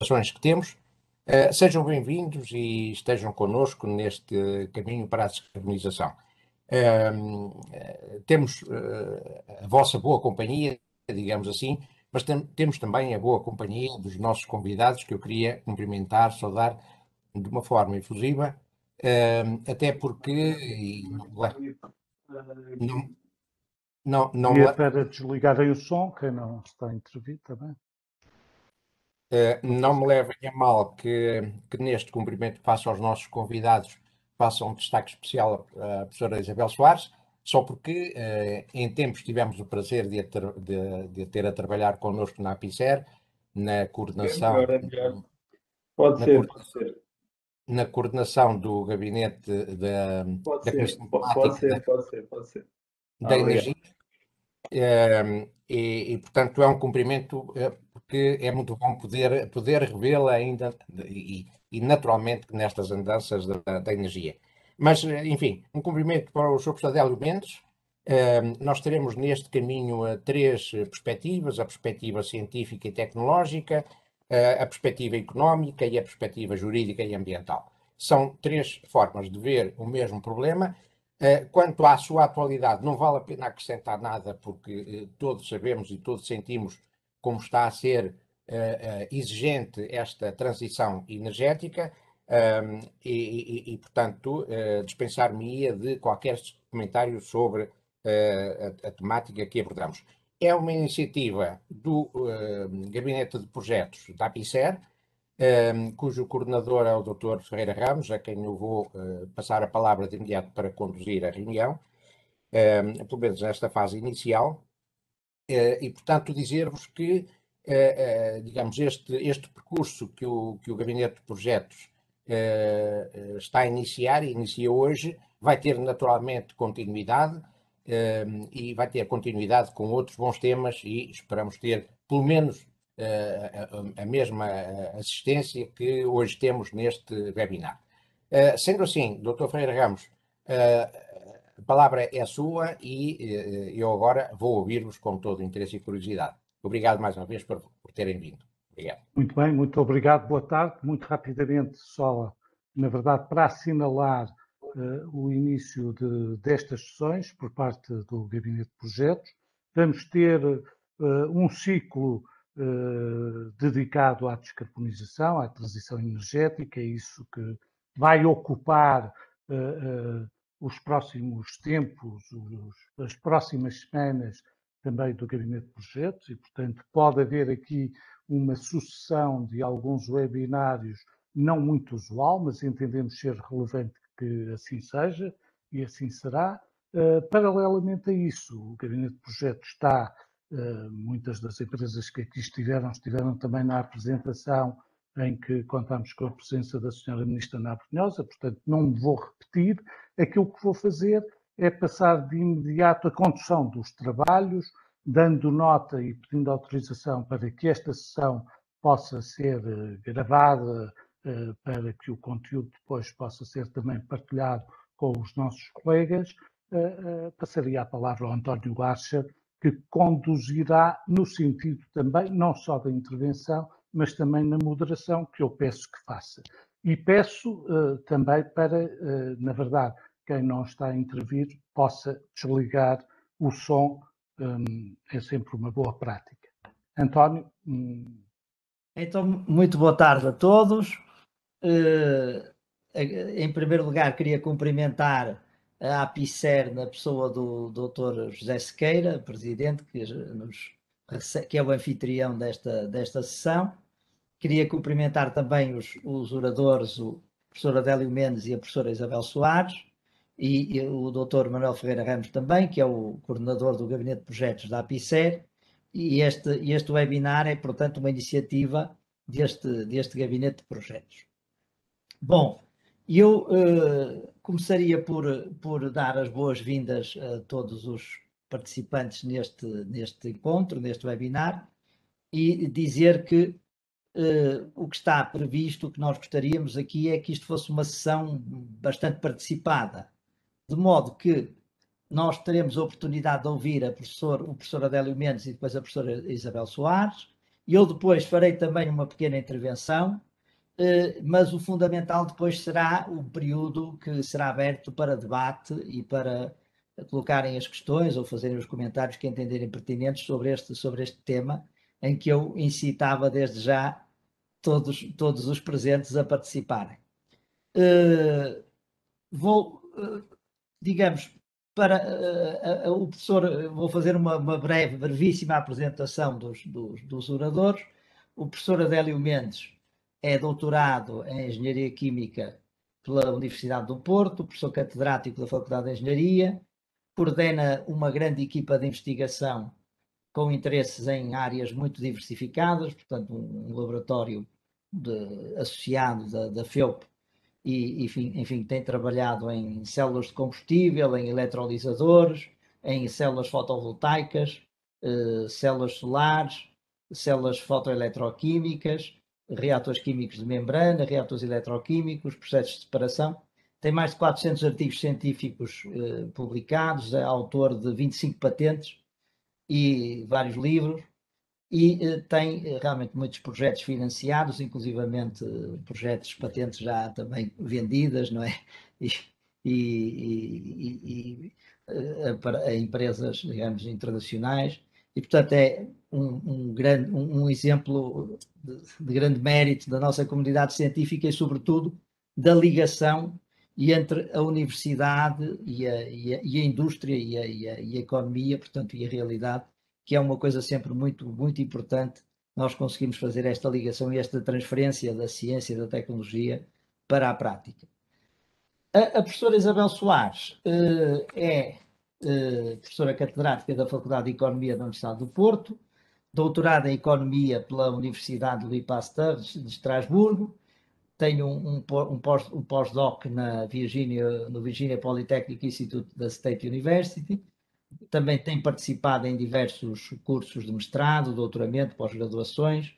ações que temos. Sejam bem-vindos e estejam connosco neste caminho para a descarbonização. Temos a vossa boa companhia, digamos assim, mas temos também a boa companhia dos nossos convidados, que eu queria cumprimentar, saudar de uma forma efusiva, até porque não Pedia para desligarem o som, quem não está a intervir também. Não me levem a mal que neste cumprimento que faço aos nossos convidados faça um destaque especial à professora Isabel Soares, só porque em tempos tivemos o prazer de a ter a trabalhar connosco na APICER, na coordenação. É melhor. Pode ser. Na coordenação do gabinete Pode ser. Da energia. Portanto, é um cumprimento, porque é muito bom poder revê-la ainda e naturalmente nestas andanças da energia. Mas, enfim, um cumprimento para o Sr. Professor Adélio Mendes. Nós teremos neste caminho três perspectivas: a perspectiva científica e tecnológica, a perspectiva económica e a perspectiva jurídica e ambiental. São três formas de ver o mesmo problema. Quanto à sua atualidade, não vale a pena acrescentar nada, porque todos sabemos e todos sentimos como está a ser exigente esta transição energética, portanto, dispensar-me-ia de qualquer comentário sobre a temática que abordamos. É uma iniciativa do Gabinete de Projetos da APICER, cujo coordenador é o Dr. Ferreira Ramos, a quem eu vou passar a palavra de imediato para conduzir a reunião, pelo menos nesta fase inicial, e, portanto, dizer-vos que, digamos, este percurso que o Gabinete de Projetos está a iniciar, e inicia hoje, vai ter naturalmente continuidade, e vai ter continuidade com outros bons temas, e esperamos ter, pelo menos, a mesma assistência que hoje temos neste webinar. Sendo assim, Dr. Ferreira Ramos, a palavra é sua e eu agora vou ouvir-vos com todo o interesse e curiosidade. Obrigado mais uma vez por terem vindo. Obrigado. Muito bem, muito obrigado. Boa tarde. Muito rapidamente, só, na verdade, para assinalar o início destas sessões por parte do Gabinete de Projetos. Vamos ter um ciclo dedicado à descarbonização, à transição energética, é isso que vai ocupar os próximos tempos, as próximas semanas também do Gabinete de Projetos, e, portanto, pode haver aqui uma sucessão de alguns webinários não muito usual, mas entendemos ser relevante que assim seja, e assim será. Paralelamente a isso, o Gabinete de Projetos está, muitas das empresas que aqui estiveram também na apresentação, em que contamos com a presença da Sra. Ministra Ana Brunhosa, portanto não me vou repetir. Aquilo que vou fazer é passar de imediato a condução dos trabalhos, dando nota e pedindo autorização para que esta sessão possa ser gravada, para que o conteúdo depois possa ser também partilhado com os nossos colegas. Passaria a palavra ao António Larcher, que conduzirá no sentido também, não só da intervenção, mas também na moderação, que eu peço que faça. E peço também para, na verdade, quem não está a intervir possa desligar o som, é sempre uma boa prática. António? Então, muito boa tarde a todos. Em primeiro lugar, queria cumprimentar a APICER na pessoa do Dr. José Sequeira, presidente, que é o anfitrião desta sessão. Queria cumprimentar também os oradores, o professor Adélio Mendes e a professora Isabel Soares, e o Dr. Manuel Ferreira Ramos também, que é o coordenador do Gabinete de Projetos da APICER, e este webinar é, portanto, uma iniciativa deste Gabinete de Projetos. Bom, eu começaria por dar as boas-vindas a todos os participantes neste encontro, neste webinar, e dizer que o que está previsto, o que nós gostaríamos aqui é que isto fosse uma sessão bastante participada, de modo que nós teremos a oportunidade de ouvir o professor Adélio Mendes e depois a professora Isabel Soares, Eu depois farei também uma pequena intervenção, mas o fundamental depois será o período que será aberto para debate e para colocarem as questões ou fazerem os comentários que entenderem pertinentes sobre este tema, em que eu incitava desde já todos os presentes a participarem. Digamos, para o professor, vou fazer uma brevíssima apresentação dos oradores. O professor Adélio Mendes é doutorado em Engenharia Química pela Universidade do Porto, professor catedrático da Faculdade de Engenharia, coordena uma grande equipa de investigação com interesses em áreas muito diversificadas, portanto um laboratório associado da FEUP, e enfim, tem trabalhado em células de combustível, em eletrolisadores, em células fotovoltaicas, células solares, células fotoeletroquímicas, reatores químicos de membrana, reatores eletroquímicos, processos de separação. Tem mais de 400 artigos científicos publicados, é autor de 25 patentes e vários livros, e tem realmente muitos projetos financiados, inclusivamente projetos patentes já também vendidas, não é? Para empresas, digamos, internacionais, e portanto é um exemplo de grande mérito da nossa comunidade científica e sobretudo da ligação entre a universidade e a indústria e a economia, portanto, e a realidade, que é uma coisa sempre muito, muito importante. Nós conseguimos fazer esta ligação e esta transferência da ciência e da tecnologia para a prática. A professora Isabel Soares é professora catedrática da Faculdade de Economia da Universidade do Porto, doutorada em Economia pela Universidade Louis Pasteur de Estrasburgo, tem um pós-doc no Virginia Polytechnic Institute da State University. Também tem participado em diversos cursos de mestrado, doutoramento, pós-graduações.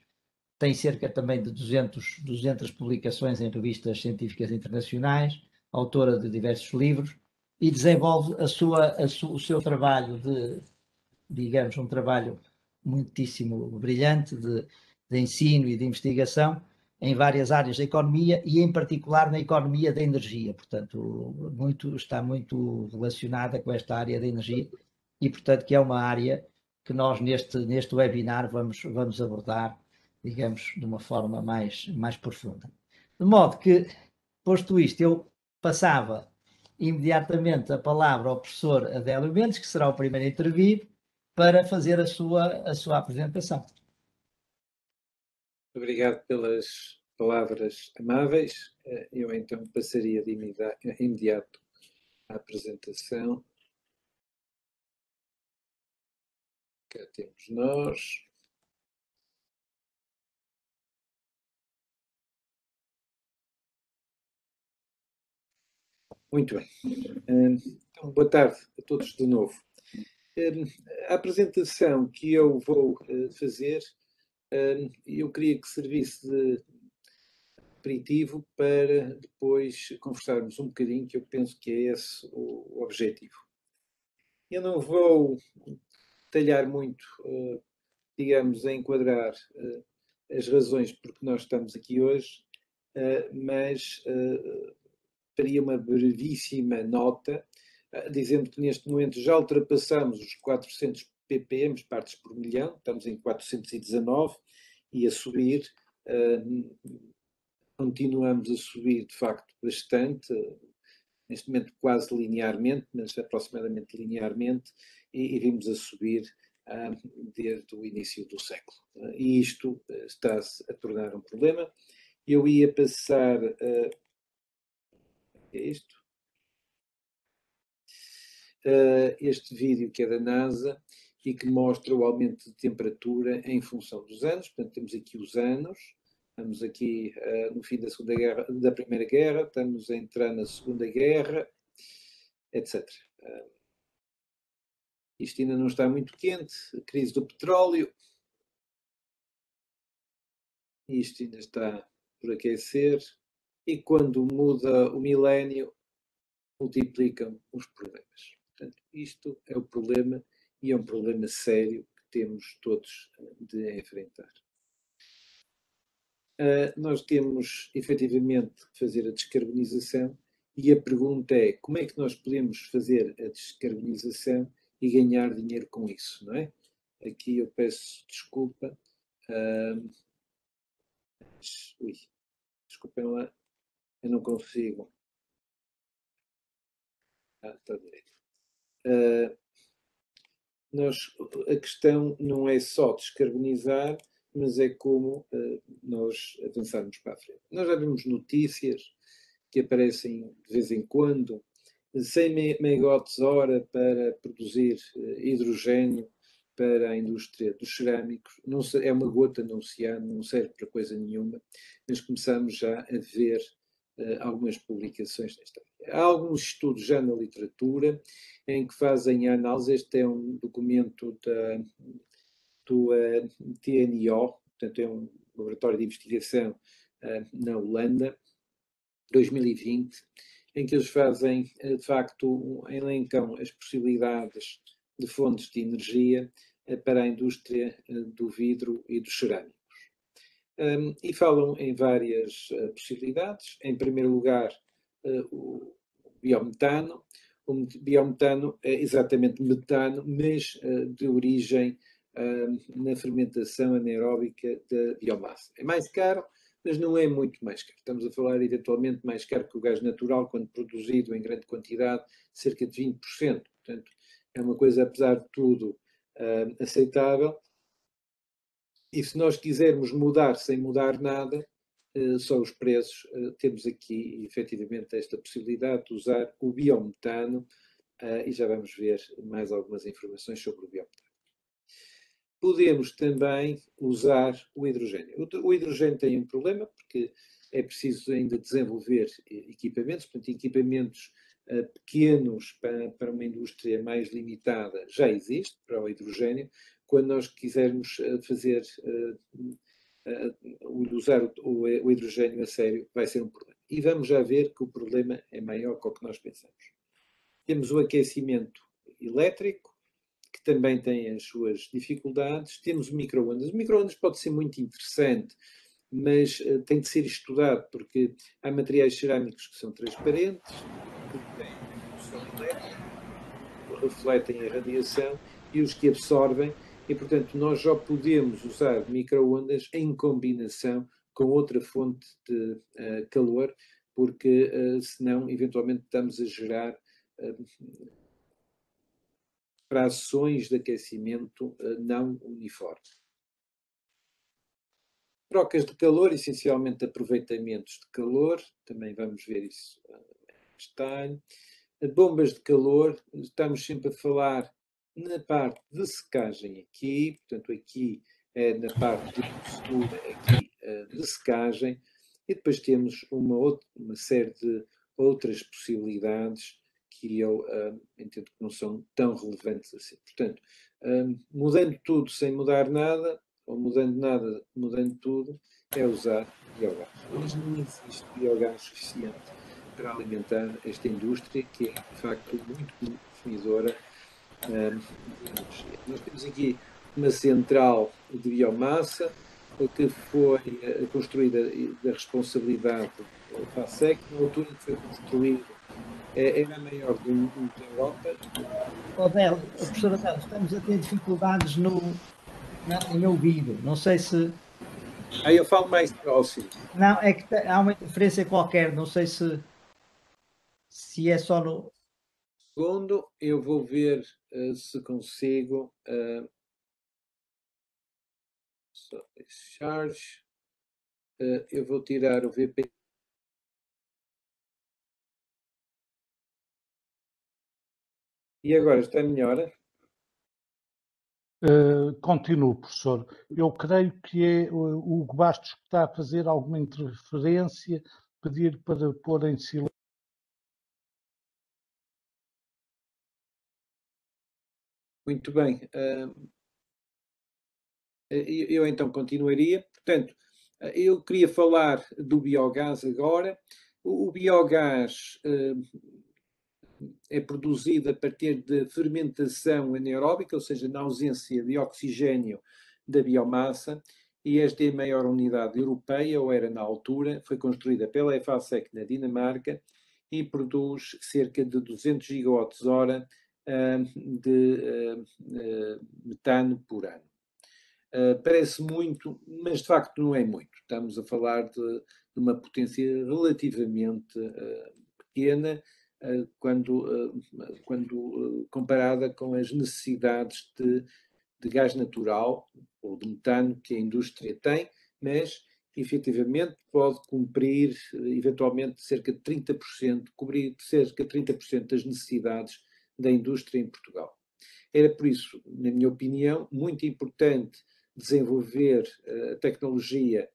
Tem cerca também de 200 publicações em revistas científicas internacionais, autora de diversos livros, e desenvolve o seu trabalho digamos, um trabalho muitíssimo brilhante de ensino e de investigação em várias áreas da economia e, em particular, na economia da energia. Portanto, está muito relacionada com esta área da energia e, portanto, que é uma área que nós neste webinar vamos abordar, digamos, de uma forma mais profunda. De modo que, posto isto, eu passava imediatamente a palavra ao professor Adélio Mendes, que será o primeiro a intervir, para fazer a sua apresentação. Obrigado pelas palavras amáveis. Eu então passaria de imediato à apresentação. Cá temos nós. Muito bem. Então, boa tarde a todos de novo. A apresentação que eu vou fazer, eu queria que servisse de aperitivo para depois conversarmos um bocadinho, que eu penso que é esse o objetivo. Eu não vou detalhar muito, digamos, a enquadrar as razões por que nós estamos aqui hoje, mas faria uma brevíssima nota, dizendo que neste momento já ultrapassamos os 400 ppm, partes por milhão, estamos em 419 e a subir, continuamos a subir de facto bastante, neste momento quase linearmente, mas aproximadamente linearmente, e vimos a subir desde o início do século. E isto está-se a tornar um problema. Eu ia passar este vídeo que é da NASA e que mostra o aumento de temperatura em função dos anos. Portanto, temos aqui os anos, estamos aqui no fim da Primeira Guerra, estamos a entrar na Segunda Guerra, etc. Isto ainda não está muito quente, a crise do petróleo, isto ainda está por aquecer, e quando muda o milénio, multiplicam os problemas. Portanto, isto é o problema, e é um problema sério que temos todos de enfrentar. nós temos efetivamente que fazer a descarbonização e a pergunta é como é que nós podemos fazer a descarbonização e ganhar dinheiro com isso, não é? Aqui eu peço desculpa. Ui, desculpem lá, eu não consigo. Está direito. A questão não é só descarbonizar, mas é como nós avançarmos para a frente. Nós já vimos notícias que aparecem de vez em quando, 100 megawatts-hora para produzir hidrogênio para a indústria dos cerâmicos. Não é uma gota no oceano, não serve para coisa nenhuma, mas começamos já a ver algumas publicações nesta área. Há alguns estudos já na literatura em que fazem a análise. Este é um documento do TNO, portanto é um laboratório de investigação na Holanda, 2020, em que eles fazem, de facto, elencam as possibilidades de fontes de energia para a indústria do vidro e dos cerâmicos. E falam em várias possibilidades. Em primeiro lugar, o biometano. O biometano é exatamente metano, mas de origem na fermentação anaeróbica da biomassa. É mais caro, mas não é muito mais caro. Estamos a falar eventualmente mais caro que o gás natural, quando produzido em grande quantidade, cerca de 20%. Portanto, é uma coisa, apesar de tudo, aceitável. E se nós quisermos mudar sem mudar nada, só os preços, temos aqui efetivamente esta possibilidade de usar o biometano, e já vamos ver mais algumas informações sobre o biometano. Podemos também usar o hidrogênio. O hidrogênio tem um problema, porque é preciso ainda desenvolver equipamentos, portanto, equipamentos pequenos para uma indústria mais limitada já existe para o hidrogênio. Quando nós quisermos usar o hidrogênio a sério, vai ser um problema. E vamos já ver que o problema é maior que o que nós pensamos. Temos o aquecimento elétrico, que também tem as suas dificuldades. Temos o micro-ondas. O micro-ondas pode ser muito interessante, mas tem de ser estudado, porque há materiais cerâmicos que são transparentes, que têm condução elétrica, refletem a radiação, e os que absorvem, e portanto nós já podemos usar micro-ondas em combinação com outra fonte de calor, porque senão eventualmente estamos a gerar frações de aquecimento não uniformes. Trocas de calor, essencialmente aproveitamentos de calor, também vamos ver isso em detalhe. Bombas de calor, estamos sempre a falar na parte de secagem aqui, portanto aqui é na parte de postura, aqui de secagem, e depois temos uma série de outras possibilidades que eu entendo que não são tão relevantes assim. Portanto, mudando tudo sem mudar nada, ou mudando nada, mudando tudo, é usar biogás. Mas não existe biogás suficiente para alimentar esta indústria, que é, de facto, muito consumidora de energia. Nós temos aqui uma central de biomassa que foi construída da responsabilidade da FASEC. Na altura que foi construído, era a maior da Europa. Professora Adélia, estamos a ter dificuldades em ouvido. Não sei se... Aí eu falo mais próximo. Não, é que há uma interferência qualquer, não sei se é só no... Segundo, eu vou ver se consigo... Charge. Eu vou tirar o VP. E agora, está melhor? Continuo, professor. Eu creio que é o Hugo Bastos que está a fazer alguma interferência, pedir para pôr em silêncio. Muito bem. Eu então continuaria. Portanto, eu queria falar do biogás agora. O biogás é produzido a partir de fermentação anaeróbica, ou seja, na ausência de oxigênio da biomassa, e esta é a maior unidade europeia, ou era na altura, foi construída pela Efacec na Dinamarca e produz cerca de 200 gigawatts-hora de metano por ano. Parece muito, mas de facto não é muito. Estamos a falar de uma potência relativamente pequena quando comparada com as necessidades de gás natural ou de metano que a indústria tem, mas efetivamente pode cumprir eventualmente cerca de 30%, cobrir cerca de 30% das necessidades da indústria em Portugal. Era por isso, na minha opinião, muito importante desenvolver a tecnologia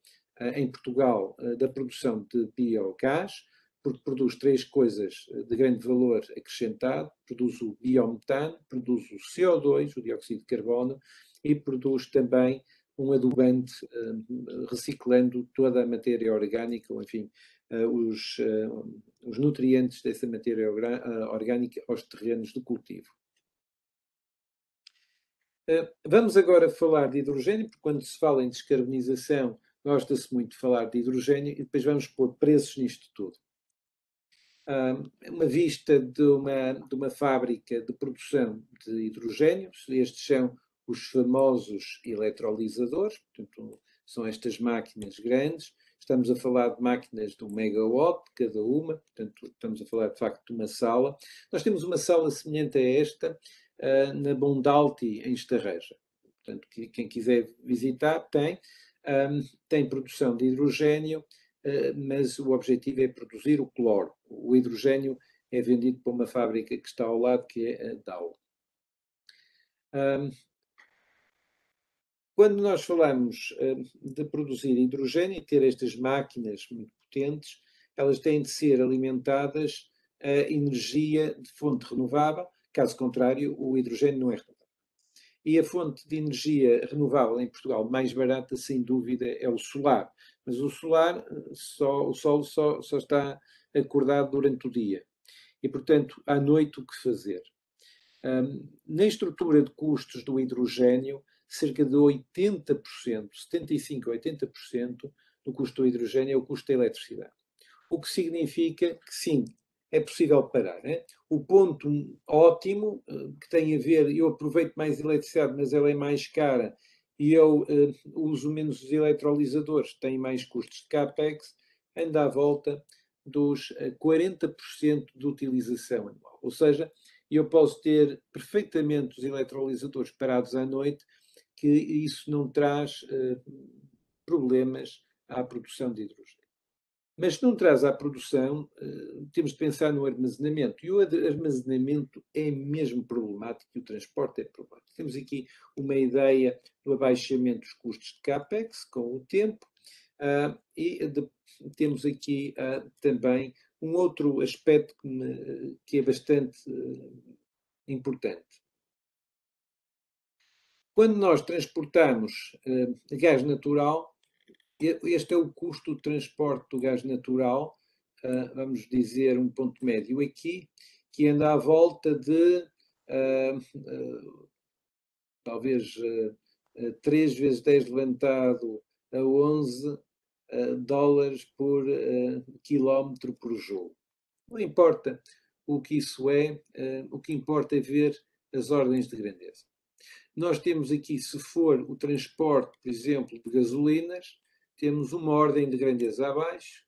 em Portugal da produção de biogás, porque produz três coisas de grande valor acrescentado: produz o biometano, produz o CO2, o dióxido de carbono, e produz também um adubante, reciclando toda a matéria orgânica, ou enfim, os nutrientes dessa matéria orgânica aos terrenos de cultivo. Vamos agora falar de hidrogênio, porque quando se fala em descarbonização, gosta-se muito de falar de hidrogênio, e depois vamos pôr preços nisto tudo. Uma vista de uma fábrica de produção de hidrogênio, estes são os famosos eletrolisadores, portanto, são estas máquinas grandes. Estamos a falar de máquinas de 1 megawatt cada uma, portanto, estamos a falar de facto de uma sala. Nós temos uma sala semelhante a esta na Bondalti, em Estarreja. Portanto, quem quiser visitar tem produção de hidrogênio, mas o objetivo é produzir o cloro. O hidrogênio é vendido para uma fábrica que está ao lado, que é a Dow. Quando nós falamos de produzir hidrogênio e ter estas máquinas muito potentes, elas têm de ser alimentadas a energia de fonte renovável, caso contrário, o hidrogênio não é renovável. E a fonte de energia renovável em Portugal mais barata, sem dúvida, é o solar. Mas o solar, o sol só está acordado durante o dia. E, portanto, à noite o que fazer? Na estrutura de custos do hidrogênio, cerca de 80%, 75% a 80% do custo do hidrogênio é o custo da eletricidade. O que significa que, sim, é possível parar. Né? O ponto ótimo, que tem a ver, eu aproveito mais eletricidade, mas ela é mais cara, e eu uso menos os eletrolisadores, tem mais custos de CAPEX, anda à volta dos 40% de utilização anual. Ou seja, eu posso ter perfeitamente os eletrolisadores parados à noite, que isso não traz problemas à produção de hidrogênio. Mas se não traz à produção, temos de pensar no armazenamento. E o armazenamento é mesmo problemático e o transporte é problemático. Temos aqui uma ideia do abaixamento dos custos de CAPEX com o tempo temos aqui também um outro aspecto que é bastante importante. Quando nós transportamos gás natural, este é o custo de transporte do gás natural, vamos dizer um ponto médio aqui, que anda à volta de talvez 3 vezes 10 levantado a 11 dólares por quilómetro por jogo. Não importa o que isso é, o que importa é ver as ordens de grandeza. Nós temos aqui, se for o transporte, por exemplo, de gasolinas, temos uma ordem de grandeza abaixo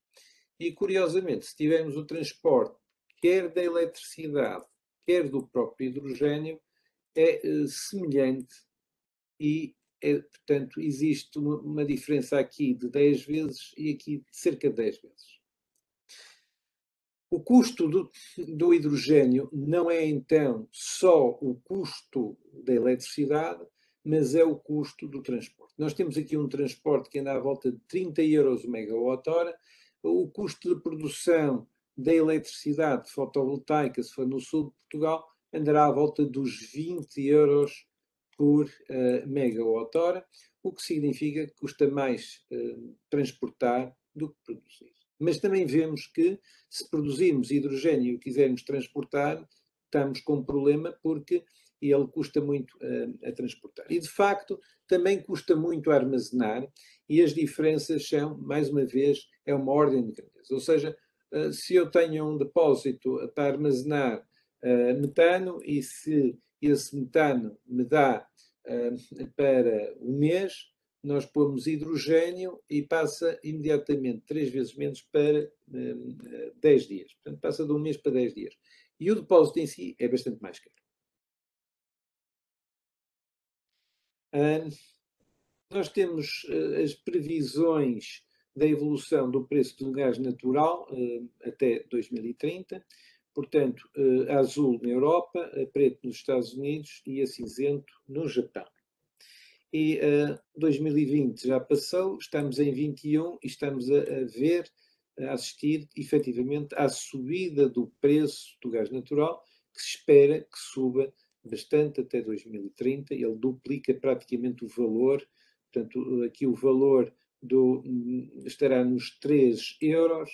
e, curiosamente, se tivermos o transporte quer da eletricidade, quer do próprio hidrogênio, é semelhante e, portanto, existe uma diferença aqui de 10 vezes e aqui de cerca de 10 vezes. O custo do hidrogênio não é, então, só o custo da eletricidade, mas é o custo do transporte. Nós temos aqui um transporte que anda à volta de 30 euros o megawatt-hora. O custo de produção da eletricidade fotovoltaica, se for no sul de Portugal, andará à volta dos 20 euros por megawatt-hora, o que significa que custa mais transportar do que produzir. Mas também vemos que, se produzirmos hidrogênio e o quisermos transportar, estamos com um problema, porque e ele custa muito a transportar. E, de facto, também custa muito a armazenar, e as diferenças são, mais uma vez, é uma ordem de grandeza. Ou seja, se eu tenho um depósito para armazenar metano, e se esse metano me dá para um mês, nós pomos hidrogênio e passa imediatamente 3 vezes menos para 10 dias. Portanto, passa de um mês para 10 dias. E o depósito em si é bastante mais caro. Nós temos as previsões da evolução do preço do gás natural até 2030. Portanto, a azul na Europa, a preto nos Estados Unidos e a cinzento no Japão. E 2020 já passou, estamos em 21 e estamos a assistir efetivamente à subida do preço do gás natural, que se espera que suba bastante até 2030. Ele duplica praticamente o valor, portanto, aqui o valor estará nos 3 euros,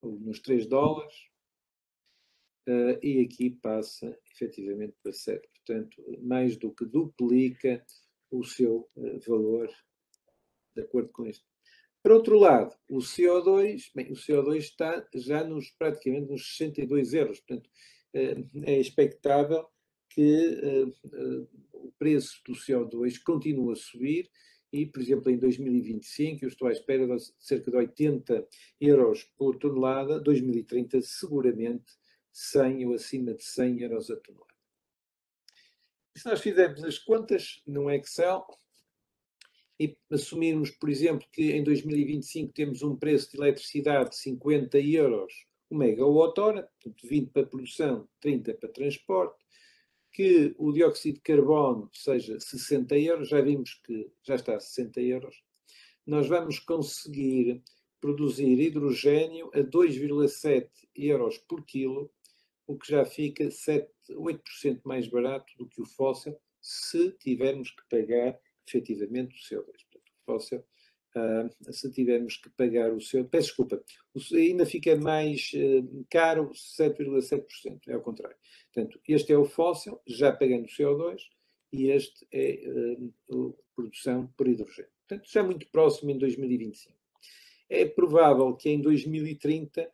ou nos 3 dólares, e aqui passa efetivamente para 7. Portanto, mais do que duplica o seu valor de acordo com isto. Por outro lado, o CO2, bem, o CO2 está já praticamente nos 62 euros. Portanto, é expectável que o preço do CO2 continue a subir e, por exemplo, em 2025, eu estou à espera de cerca de 80 euros por tonelada, 2030 seguramente 100 ou acima de 100 euros a tonelada. Se nós fizermos as contas num Excel e assumirmos, por exemplo, que em 2025 temos um preço de eletricidade de 50 euros o megawatt-hora, portanto 20 para produção, 30 para transporte, que o dióxido de carbono seja 60 euros, já vimos que já está a 60 euros, nós vamos conseguir produzir hidrogênio a 2,7 euros por quilo, o que já fica 8% mais barato do que o fóssil, se tivermos que pagar efetivamente o CO2. Portanto, o fóssil, se tivermos que pagar o CO2, peço desculpa, ainda fica mais caro 7,7%, é ao contrário. Portanto, este é o fóssil, já pagando o CO2, e este é a produção por hidrogênio. Portanto, já muito próximo em 2025. É provável que em 2030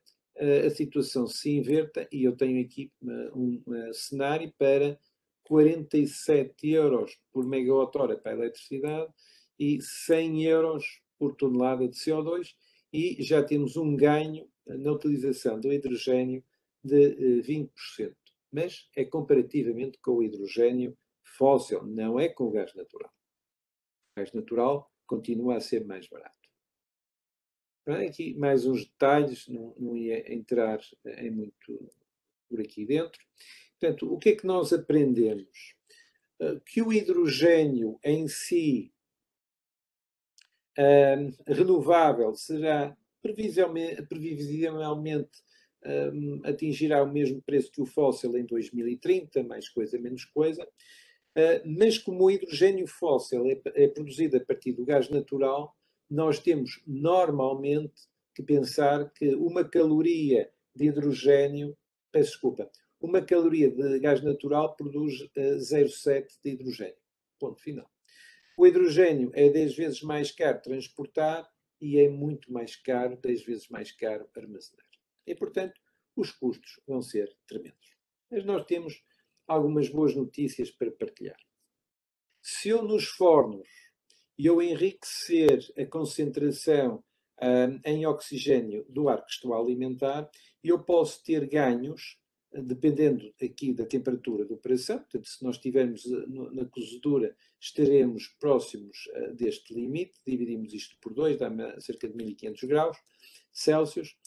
a situação se inverta e eu tenho aqui um cenário para 47 euros por megawatt-hora para a eletricidade e 100 euros por tonelada de CO2 e já temos um ganho na utilização do hidrogênio de 20%. Mas é comparativamente com o hidrogênio fóssil, não é com o gás natural. O gás natural continua a ser mais barato. Aqui mais uns detalhes, não ia entrar em muito por aqui dentro. Portanto, o que é que nós aprendemos? Que o hidrogênio em si renovável será previsivelmente atingirá o mesmo preço que o fóssil em 2030, mais coisa, menos coisa. Mas como o hidrogênio fóssil é produzido a partir do gás natural, nós temos normalmente que pensar que uma caloria de hidrogênio, peço desculpa, uma caloria de gás natural produz 0,7 de hidrogênio. Ponto final. O hidrogênio é 10 vezes mais caro transportar e é muito mais caro, 10 vezes mais caro armazenar. E, portanto, os custos vão ser tremendos. Mas nós temos algumas boas notícias para partilhar. Se eu nos fornos eu enriquecer a concentração em oxigênio do ar que estou a alimentar, eu posso ter ganhos, dependendo aqui da temperatura de operação. Portanto, se nós estivermos na cozedura, estaremos próximos deste limite, dividimos isto por 2, dá cerca de 1500 graus Celsius.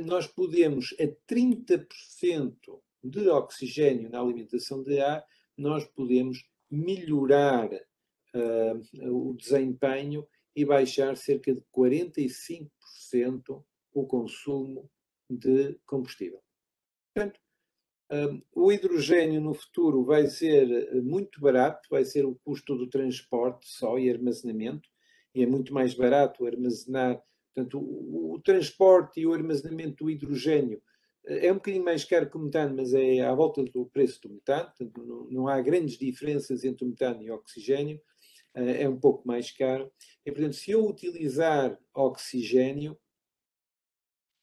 Nós podemos, a 30% de oxigênio na alimentação de ar, nós podemos melhorar o desempenho e baixar cerca de 45% o consumo de combustível. Portanto, o hidrogênio no futuro vai ser muito barato, vai ser o custo do transporte só e armazenamento, e é muito mais barato armazenar. Portanto, o transporte e o armazenamento do hidrogênio É um bocadinho mais caro que o metano, mas é à volta do preço do metano. Portanto, não há grandes diferenças entre o metano e o oxigênio. É um pouco mais caro. E, portanto, se eu utilizar oxigênio,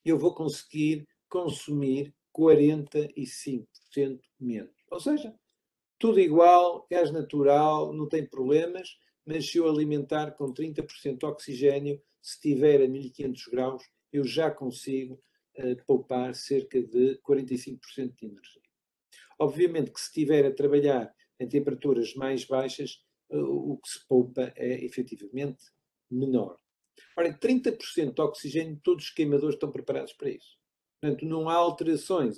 eu vou conseguir consumir 45% menos. Ou seja, tudo igual, gás natural, não tem problemas, mas se eu alimentar com 30% de oxigênio, se estiver a 1500 graus, eu já consigo poupar cerca de 45% de energia. Obviamente que se estiver a trabalhar em temperaturas mais baixas, o que se poupa é efetivamente menor. Ora, 30% de oxigênio, todos os queimadores estão preparados para isso. Portanto, não há alterações.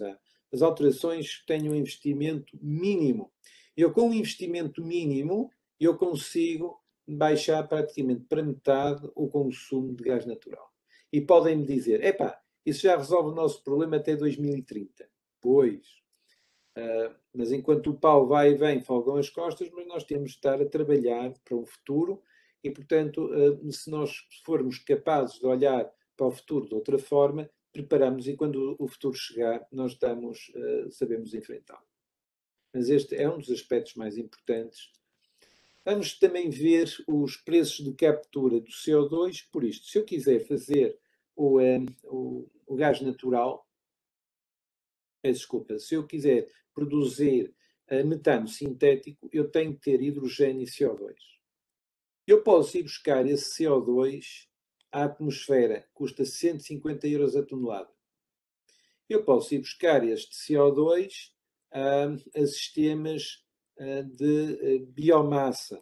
As alterações têm um investimento mínimo. Eu, com um investimento mínimo, eu consigo baixar praticamente para metade o consumo de gás natural. E podem-me dizer, epá, isso já resolve o nosso problema até 2030. Pois. Mas enquanto o pau vai e vem, folgam as costas, mas nós temos de estar a trabalhar para um futuro e, portanto, se nós formos capazes de olhar para o futuro de outra forma, preparamos e quando o futuro chegar, nós sabemos enfrentá-lo. Mas este é um dos aspectos mais importantes. Vamos também ver os preços de captura do CO2 por isto. Se eu quiser fazer o gás natural, desculpa, se eu quiser produzir metano sintético, eu tenho que ter hidrogênio e CO2. Eu posso ir buscar esse CO2 à atmosfera, custa 150 euros a tonelada. Eu posso ir buscar este CO2 a sistemas de biomassa.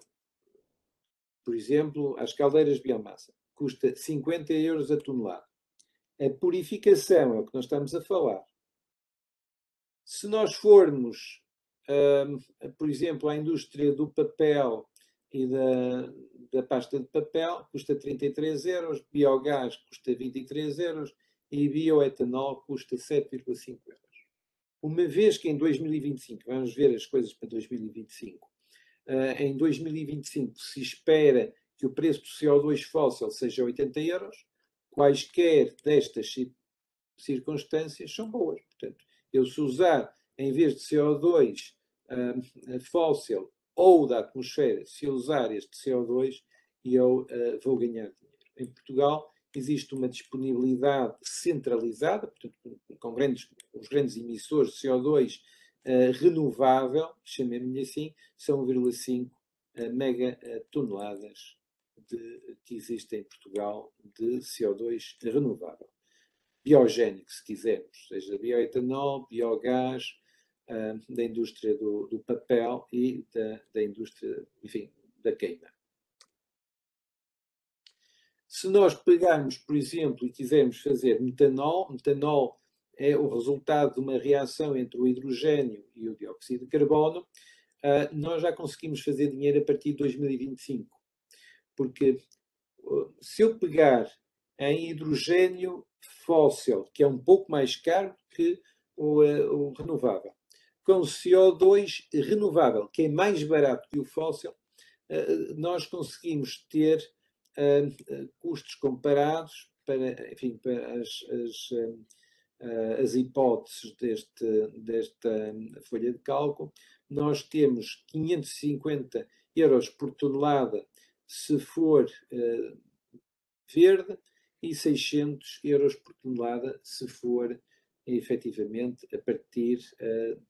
Por exemplo, às caldeiras de biomassa. Custa 50 euros a tonelada. A purificação é o que nós estamos a falar. Se nós formos, por exemplo, à indústria do papel e da pasta de papel, custa 33 euros, biogás custa 23 euros e bioetanol custa 7,5 euros. Uma vez que em 2025, vamos ver as coisas para 2025, em 2025 se espera que o preço do CO2 fóssil seja 80 euros, quaisquer destas circunstâncias são boas. Portanto, eu se usar, em vez de CO2 fóssil ou da atmosfera, se eu usar este CO2, eu vou ganhar dinheiro. Em Portugal existe uma disponibilidade centralizada, portanto, com os grandes emissores de CO2 renovável, chamemos-lhe assim, são 1,5 megatoneladas que existem em Portugal de CO2 renovável. Biogénico, se quisermos, seja bioetanol, biogás, da indústria do papel e da indústria, enfim, da queima. Se nós pegarmos, por exemplo, e quisermos fazer metanol, metanol é o resultado de uma reação entre o hidrogênio e o dióxido de carbono, nós já conseguimos fazer dinheiro a partir de 2025. Porque se eu pegar em hidrogênio fóssil, que é um pouco mais caro que o renovável, com CO2 renovável, que é mais barato que o fóssil, nós conseguimos ter custos comparados para, enfim, para as hipóteses desta folha de cálculo. Nós temos 550 euros por tonelada se for verde e 600 euros por tonelada se for efetivamente a partir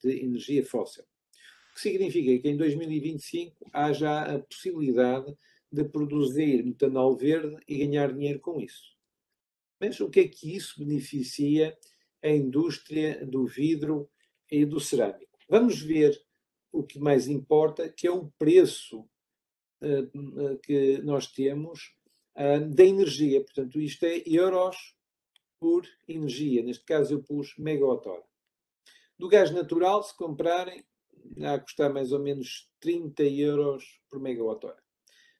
de energia fóssil. O que significa que em 2025 há já a possibilidade de produzir metanol verde e ganhar dinheiro com isso. Mas o que é que isso beneficia a indústria do vidro e do cerâmico? Vamos ver o que mais importa, que é o preço que nós temos da energia. Portanto, isto é euros por energia. Neste caso eu pus megawatt-hora. Do gás natural, se comprarem, a custar mais ou menos 30 euros por megawatt-hora.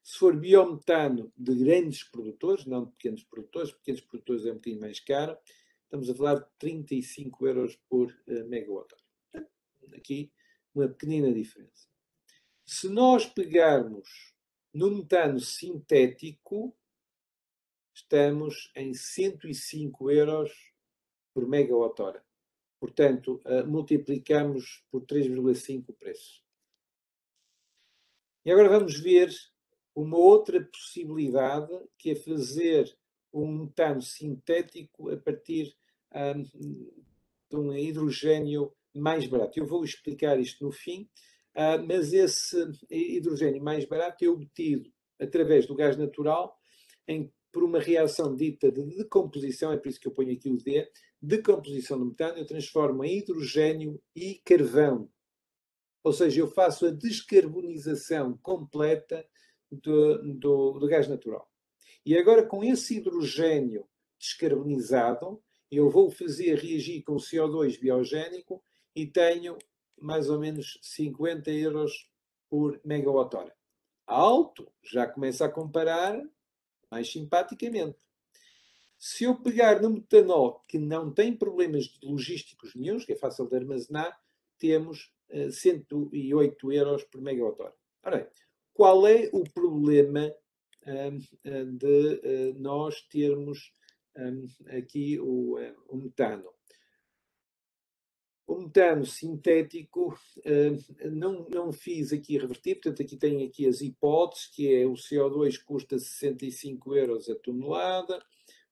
Se for biometano de grandes produtores, não de pequenos produtores é um bocadinho mais caro, estamos a falar de 35 euros por megawatt-hora. Aqui uma pequenina diferença. Se nós pegarmos no metano sintético, estamos em 105 euros por megawatt-hora. Portanto, multiplicamos por 3,5 o preço. E agora vamos ver uma outra possibilidade, que é fazer um metano sintético a partir de um hidrogênio mais barato. Eu vou explicar isto no fim, mas esse hidrogênio mais barato é obtido através do gás natural por uma reação dita de decomposição, é por isso que eu ponho aqui o D, decomposição do metano, eu transformo em hidrogênio e carvão. Ou seja, eu faço a descarbonização completa do gás natural. E agora, com esse hidrogênio descarbonizado, eu vou fazer reagir com CO2 biogénico e tenho mais ou menos 50 euros por megawatt-hora. Alto, já começa a comparar mais simpaticamente. Se eu pegar no metanol, que não tem problemas logísticos nenhuns, que é fácil de armazenar, temos 108 euros por megawatt-hora. Ora bem, qual é o problema de nós termos aqui o metano? O metano sintético, não fiz aqui revertir, portanto aqui tem aqui as hipóteses, que é o CO2 custa 65 euros a tonelada,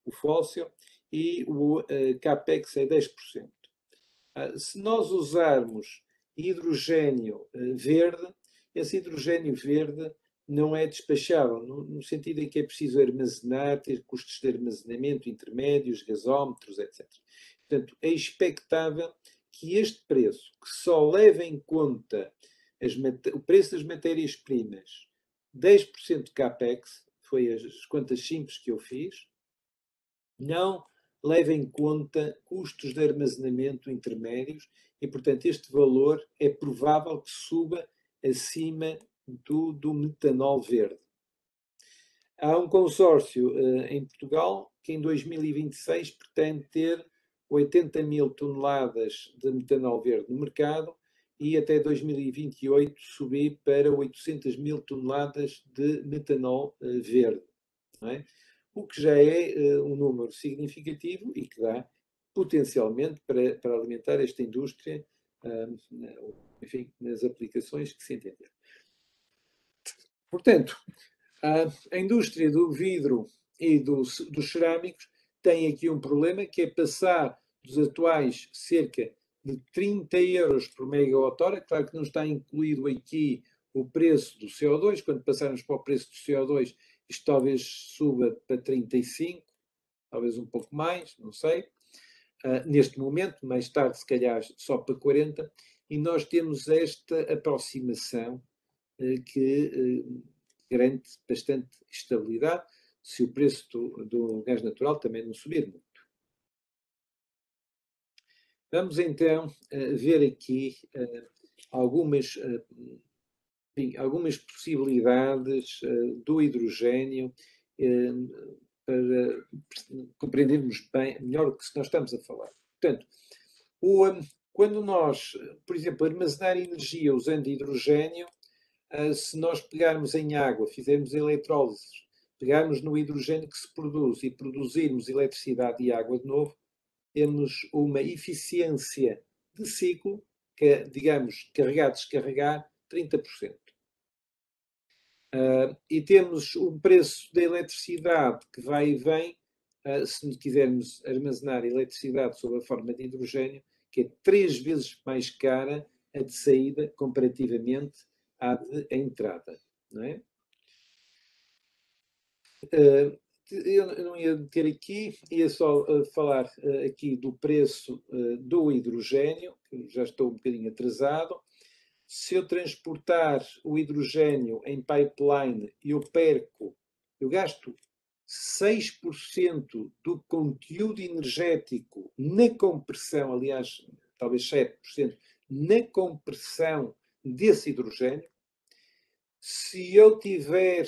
o fóssil, e o CAPEX é 10%. Se nós usarmos hidrogênio verde, esse hidrogênio verde não é despachável, no sentido em que é preciso armazenar, ter custos de armazenamento intermédios, gasómetros, etc. Portanto, é expectável que este preço, que só leva em conta o preço das matérias-primas, 10% de CAPEX, foi as contas simples que eu fiz, não leva em conta custos de armazenamento intermédios e, portanto, este valor é provável que suba acima do metanol verde. Há um consórcio em Portugal que em 2026 pretende ter 80 mil toneladas de metanol verde no mercado e até 2028 subir para 800 mil toneladas de metanol verde. Não é? O que já é um número significativo e que dá potencialmente para alimentar esta indústria, enfim, nas aplicações que se entender. Portanto, a indústria do vidro e dos cerâmicos tem aqui um problema, que é passar dos atuais cerca de 30 euros por megawatt-hora. Claro que não está incluído aqui o preço do CO2. Quando passarmos para o preço do CO2, isto talvez suba para 35, talvez um pouco mais, não sei. Neste momento, mais tarde, se calhar, só para 40. E nós temos esta aproximação que garante bastante estabilidade se o preço do gás natural também não subir muito. Vamos então ver aqui algumas possibilidades do hidrogênio para compreendermos bem, melhor o que nós estamos a falar. Portanto, quando nós, por exemplo, armazenar energia usando hidrogênio, se nós pegarmos em água, fizermos eletrólise, pegarmos no hidrogênio que se produz e produzirmos eletricidade e água de novo, temos uma eficiência de ciclo, que, digamos, carregar, descarregar, 30%. E temos um preço da eletricidade que vai e vem, se quisermos armazenar eletricidade sob a forma de hidrogênio, que é 3 vezes mais cara a de saída comparativamente à de entrada. Não é? Eu não ia ter aqui, ia só falar aqui do preço do hidrogênio, que já estou um bocadinho atrasado. Se eu transportar o hidrogênio em pipeline, eu gasto 6% do conteúdo energético na compressão, aliás, talvez 7%, na compressão desse hidrogênio. Se eu tiver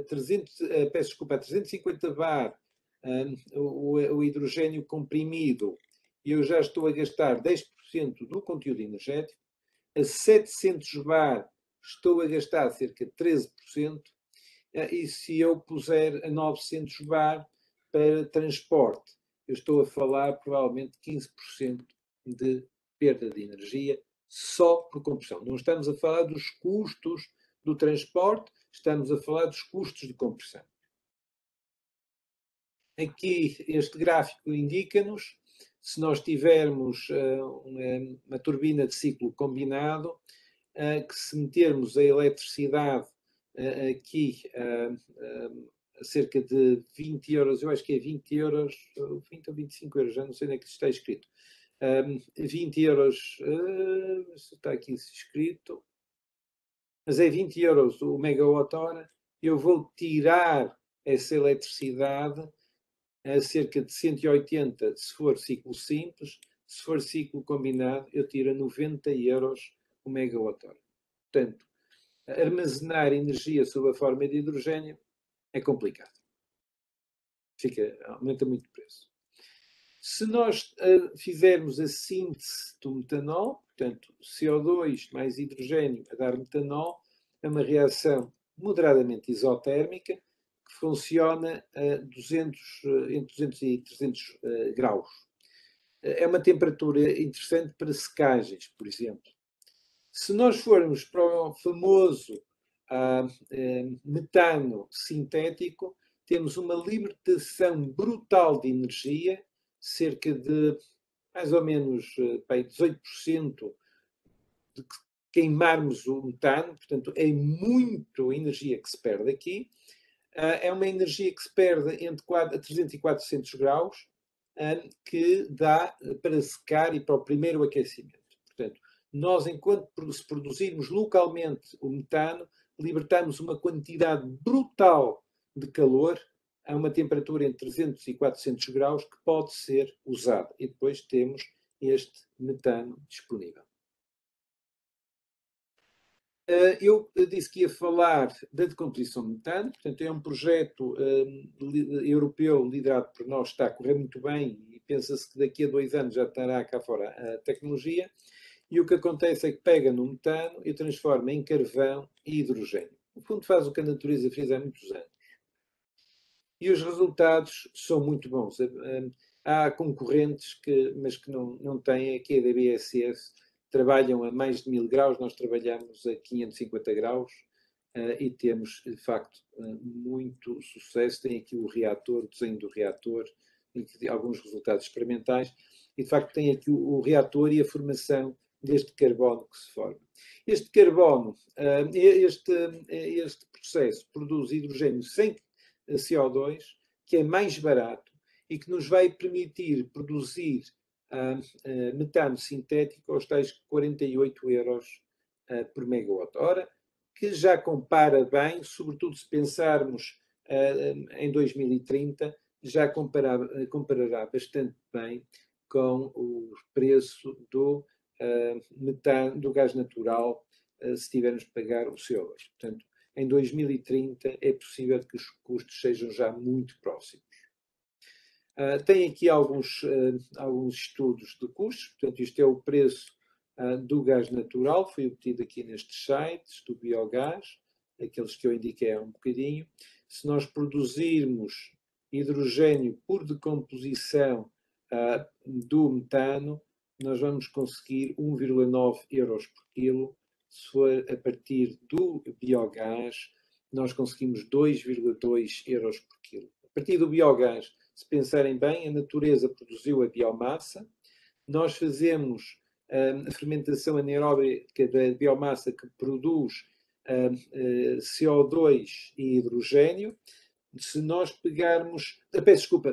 350 bar o hidrogênio comprimido, eu já estou a gastar 10% do conteúdo energético. A 700 bar estou a gastar cerca de 13%. E se eu puser a 900 bar para transporte, eu estou a falar provavelmente 15% de perda de energia só por combustão. Não estamos a falar dos custos do transporte, estamos a falar dos custos de compressão. Aqui este gráfico indica-nos, se nós tivermos uma turbina de ciclo combinado, que se metermos a eletricidade aqui a cerca de 20 euros, eu acho que é 20 euros, 20 ou 25 euros, já não sei onde é que está escrito. 20 euros, está aqui escrito, mas é 20 euros o megawatt-hora. Eu vou tirar essa eletricidade a cerca de 180 se for ciclo simples, se for ciclo combinado, eu tiro a 90 euros o megawatt-hora. Portanto, armazenar energia sob a forma de hidrogênio é complicado. Aumenta muito o preço. Se nós fizermos a síntese do metanol, portanto, CO2 mais hidrogênio a dar metanol, é uma reação moderadamente isotérmica que funciona a 200, entre 200 e 300 graus. É uma temperatura interessante para secagens, por exemplo. Se nós formos para o famoso metano sintético, temos uma libertação brutal de energia, cerca de mais ou menos 18% de queimarmos o metano, portanto é muito energia que se perde aqui. É uma energia que se perde entre 300 e 400 graus, que dá para secar e para o primeiro aquecimento. Portanto, nós, enquanto se produzirmos localmente o metano, libertamos uma quantidade brutal de calor a uma temperatura entre 300 e 400 graus que pode ser usada. E depois temos este metano disponível. Eu disse que ia falar da decomposição de metano, portanto é um projeto europeu liderado por nós, está a correr muito bem e pensa-se que daqui a 2 anos já estará cá fora a tecnologia, e o que acontece é que pega no metano e transforma em carvão e hidrogênio. No fundo faz o que a natureza fez há muitos anos. E os resultados são muito bons. Há concorrentes mas que não têm, aqui a DBSF, trabalham a mais de 1000 graus, nós trabalhamos a 550 graus e temos, de facto, muito sucesso. Tem aqui o reator, o desenho do reator, alguns resultados experimentais, e de facto tem aqui o reator e a formação deste carbono que se forma. Este carbono, este processo produz hidrogênio sem CO2, que é mais barato e que nos vai permitir produzir metano sintético aos tais 48 euros por megawatt-hora, que já compara bem, sobretudo se pensarmos em 2030, já comparará bastante bem com o preço do metano, do gás natural, se tivermos que pagar o CO2. Portanto, em 2030 é possível que os custos sejam já muito próximos. Tem aqui alguns estudos de custos, portanto isto é o preço do gás natural, foi obtido aqui nestes sites do biogás, aqueles que eu indiquei há um bocadinho. Se nós produzirmos hidrogênio por decomposição do metano, nós vamos conseguir 1,9 euros por quilo. Se for a partir do biogás, nós conseguimos 2,2 euros por quilo. A partir do biogás, se pensarem bem, a natureza produziu a biomassa, nós fazemos a fermentação anaeróbica da biomassa que produz CO2 e hidrogênio. Se nós pegarmos,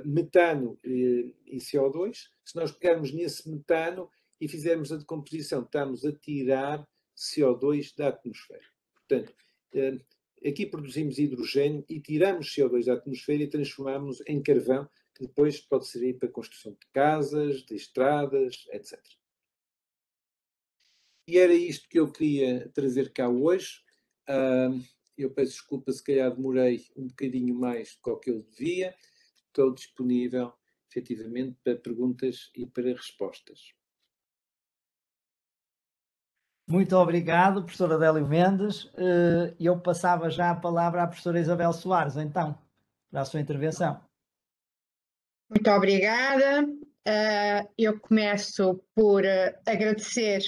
metano e CO2, se nós pegarmos nesse metano e fizermos a decomposição, estamos a tirar CO2 da atmosfera. Portanto, aqui produzimos hidrogênio e tiramos CO2 da atmosfera e transformamos em carvão, que depois pode servir para a construção de casas, de estradas, etc. E era isto que eu queria trazer cá hoje. Eu peço desculpa se calhar demorei um bocadinho mais do que eu devia. Estou disponível, efetivamente, para perguntas e para respostas. Muito obrigado, professora Adélio Mendes. Eu passava já a palavra à professora Isabel Soares, então, para a sua intervenção. Muito obrigada. Eu começo por agradecer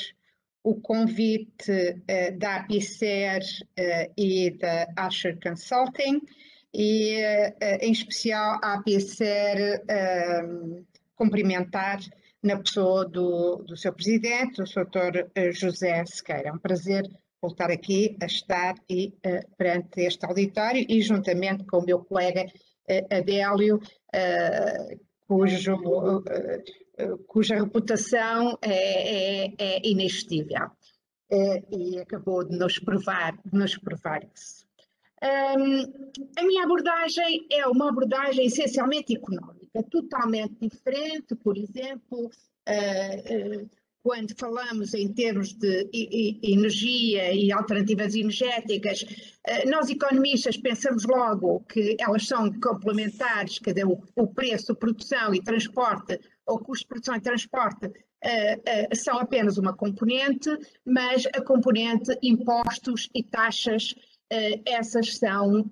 o convite da APICER e da Asher Consulting, e em especial a APICER cumprimentar na pessoa do seu presidente, o Dr. José Sequeira. É um prazer voltar aqui a estar perante este auditório e juntamente com o meu colega Adélio, cuja reputação é inexistível, e acabou de nos provar isso. A minha abordagem é uma abordagem essencialmente económica, totalmente diferente. Por exemplo, quando falamos em termos de energia e alternativas energéticas, nós economistas pensamos logo que elas são complementares, quer dizer, o preço, produção e transporte, ou custo de produção e transporte, são apenas uma componente, mas a componente impostos e taxas, essas são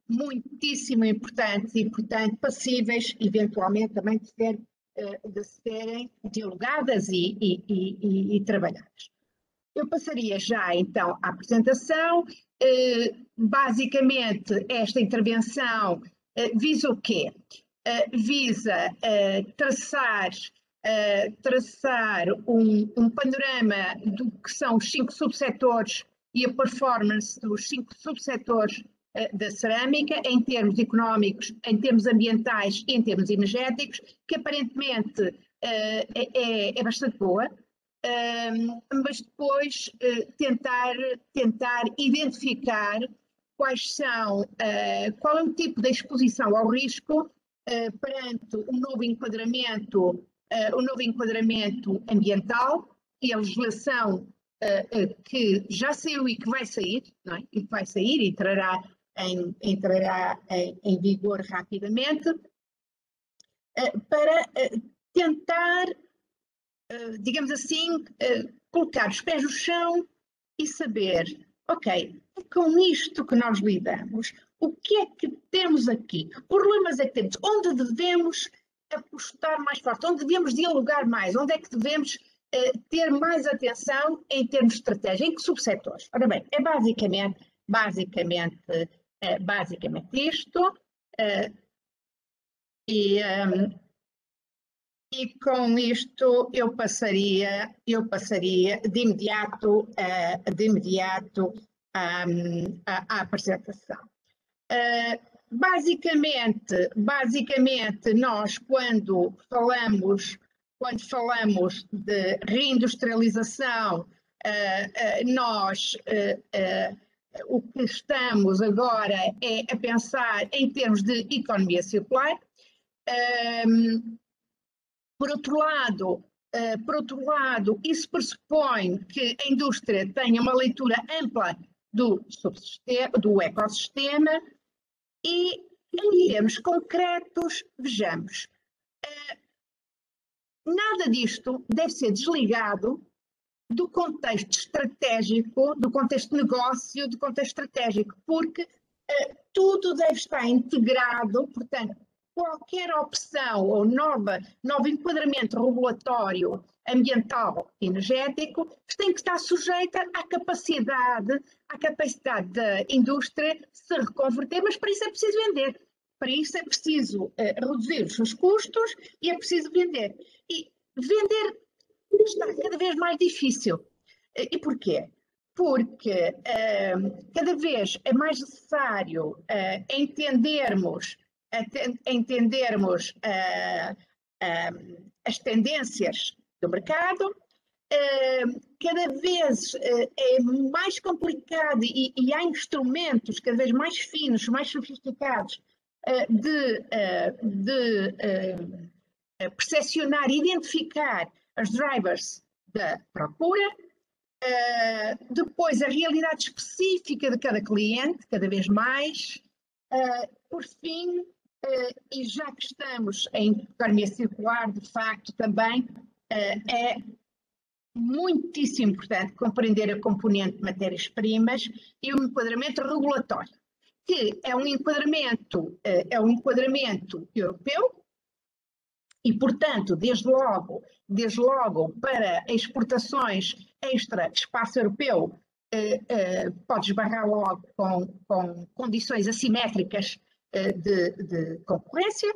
muitíssimo importantes e, portanto, passíveis, eventualmente, também de serem dialogadas e trabalhadas. Eu passaria já, então, à apresentação. Basicamente, esta intervenção visa o quê? Visa traçar um panorama do que são os 5 subsetores e a performance dos 5 subsetores da cerâmica, em termos económicos, em termos ambientais e em termos energéticos, que aparentemente é bastante boa, mas depois tentar identificar qual é o tipo de exposição ao risco perante um novo enquadramento ambiental e a legislação que já saiu e que vai sair, não é? E que vai sair e entrará em vigor rapidamente, para tentar, digamos assim, colocar os pés no chão e saber, ok, é com isto que nós lidamos, o que é que temos aqui, que problemas é que temos, onde devemos apostar mais forte, onde devemos dialogar mais, onde é que devemos ter mais atenção em termos de estratégia, em que subsetores? Ora bem, é basicamente isto, e com isto eu passaria de imediato à apresentação. Basicamente, nós quando falamos de reindustrialização, nós o que estamos agora é a pensar em termos de economia circular. Por outro lado, isso pressupõe que a indústria tenha uma leitura ampla do ecossistema e, em termos concretos, vejamos, nada disto deve ser desligado do contexto estratégico, do contexto de negócio, do contexto estratégico, porque tudo deve estar integrado. Portanto, qualquer opção ou novo enquadramento regulatório ambiental e energético tem que estar sujeita à capacidade da indústria se reconverter, mas para isso é preciso vender. Para isso é preciso reduzir os seus custos e é preciso vender. E vender está cada vez mais difícil. E porquê? Porque cada vez é mais necessário entendermos as tendências do mercado. Cada vez é mais complicado e há instrumentos cada vez mais finos, mais sofisticados de percepcionar e identificar as drivers da procura. Depois, a realidade específica de cada cliente, cada vez mais. Por fim, e já que estamos em economia circular, de facto, também é muitíssimo importante compreender a componente de matérias-primas e o enquadramento regulatório, que é um enquadramento europeu, e, portanto, desde logo para exportações extra-espaço europeu, pode esbarrar logo com condições assimétricas de concorrência,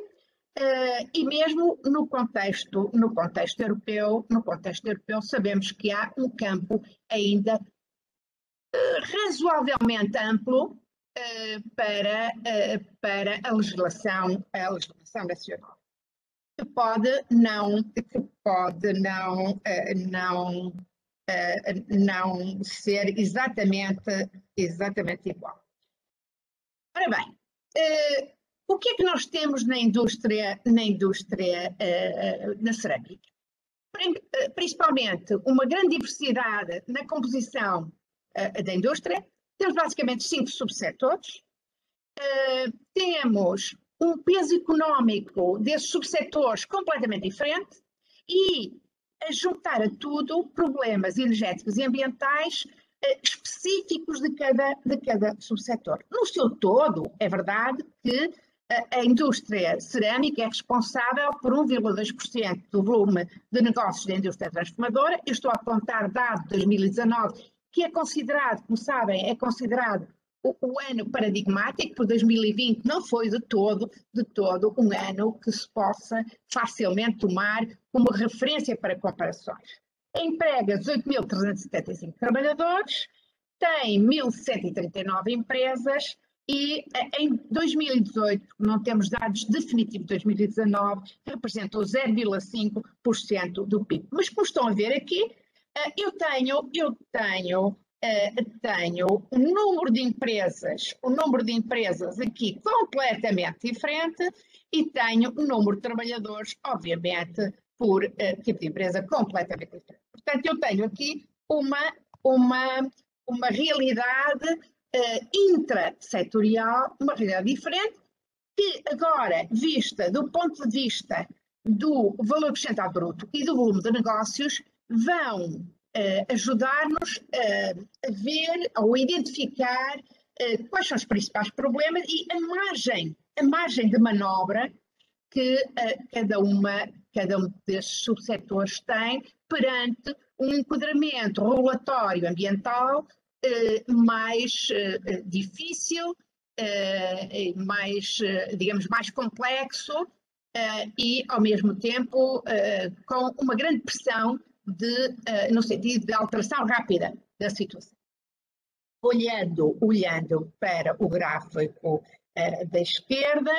e mesmo no contexto europeu sabemos que há um campo ainda razoavelmente amplo para a legislação nacional, que pode não ser exatamente igual. Ora bem, o que é que nós temos na cerâmica? Principalmente uma grande diversidade na composição da indústria. Temos basicamente 5 subsetores. Temos um peso económico desses subsetores completamente diferente e, a juntar a tudo, problemas energéticos e ambientais específicos de cada subsetor. No seu todo, é verdade que a indústria cerâmica é responsável por 1,2% do volume de negócios da indústria transformadora. Eu estou a apontar dado de 2019, que é considerado, como sabem, o ano paradigmático, por 2020 não foi de todo um ano que se possa facilmente tomar como referência para comparações. Emprega 18.375 trabalhadores, tem 1.139 empresas e em 2018, não temos dados definitivos de 2019, representou 0,5% do PIB. Mas como estão a ver aqui, eu tenho um número de empresas aqui completamente diferente e tenho um número de trabalhadores, obviamente, por tipo de empresa completamente diferente. Portanto, eu tenho aqui uma realidade intrasetorial, uma realidade diferente, que agora, vista do ponto de vista do valor acrescentado bruto e do volume de negócios, vão ajudar-nos a ver ou a identificar quais são os principais problemas e a margem de manobra que cada um destes subsetores tem perante um enquadramento regulatório ambiental mais difícil, mais complexo e, ao mesmo tempo, com uma grande pressão no sentido de alteração rápida da situação. Olhando para o gráfico da esquerda,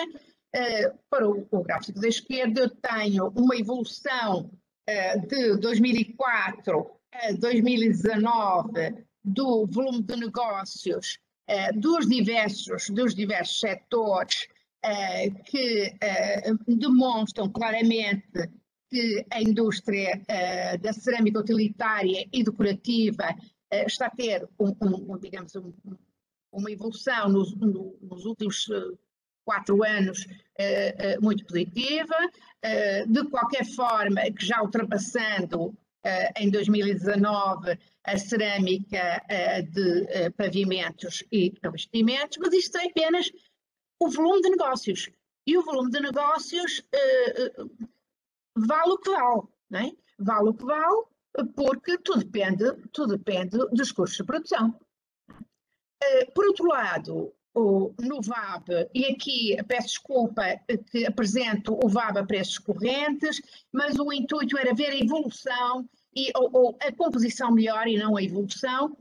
eu tenho uma evolução de 2004 a 2019 do volume de negócios dos diversos setores que demonstram claramente que a indústria da cerâmica utilitária e decorativa está a ter uma evolução nos últimos 4 anos muito positiva, de qualquer forma que já ultrapassando em 2019 a cerâmica de pavimentos e revestimentos, mas isto é apenas o volume de negócios. E o volume de negócios vale o que vale, não é? Vale o que vale, porque tudo depende dos custos de produção. Por outro lado, no VAB, e aqui peço desculpa que apresento o VAB a preços correntes, mas o intuito era ver a evolução ou a composição melhor e não a evolução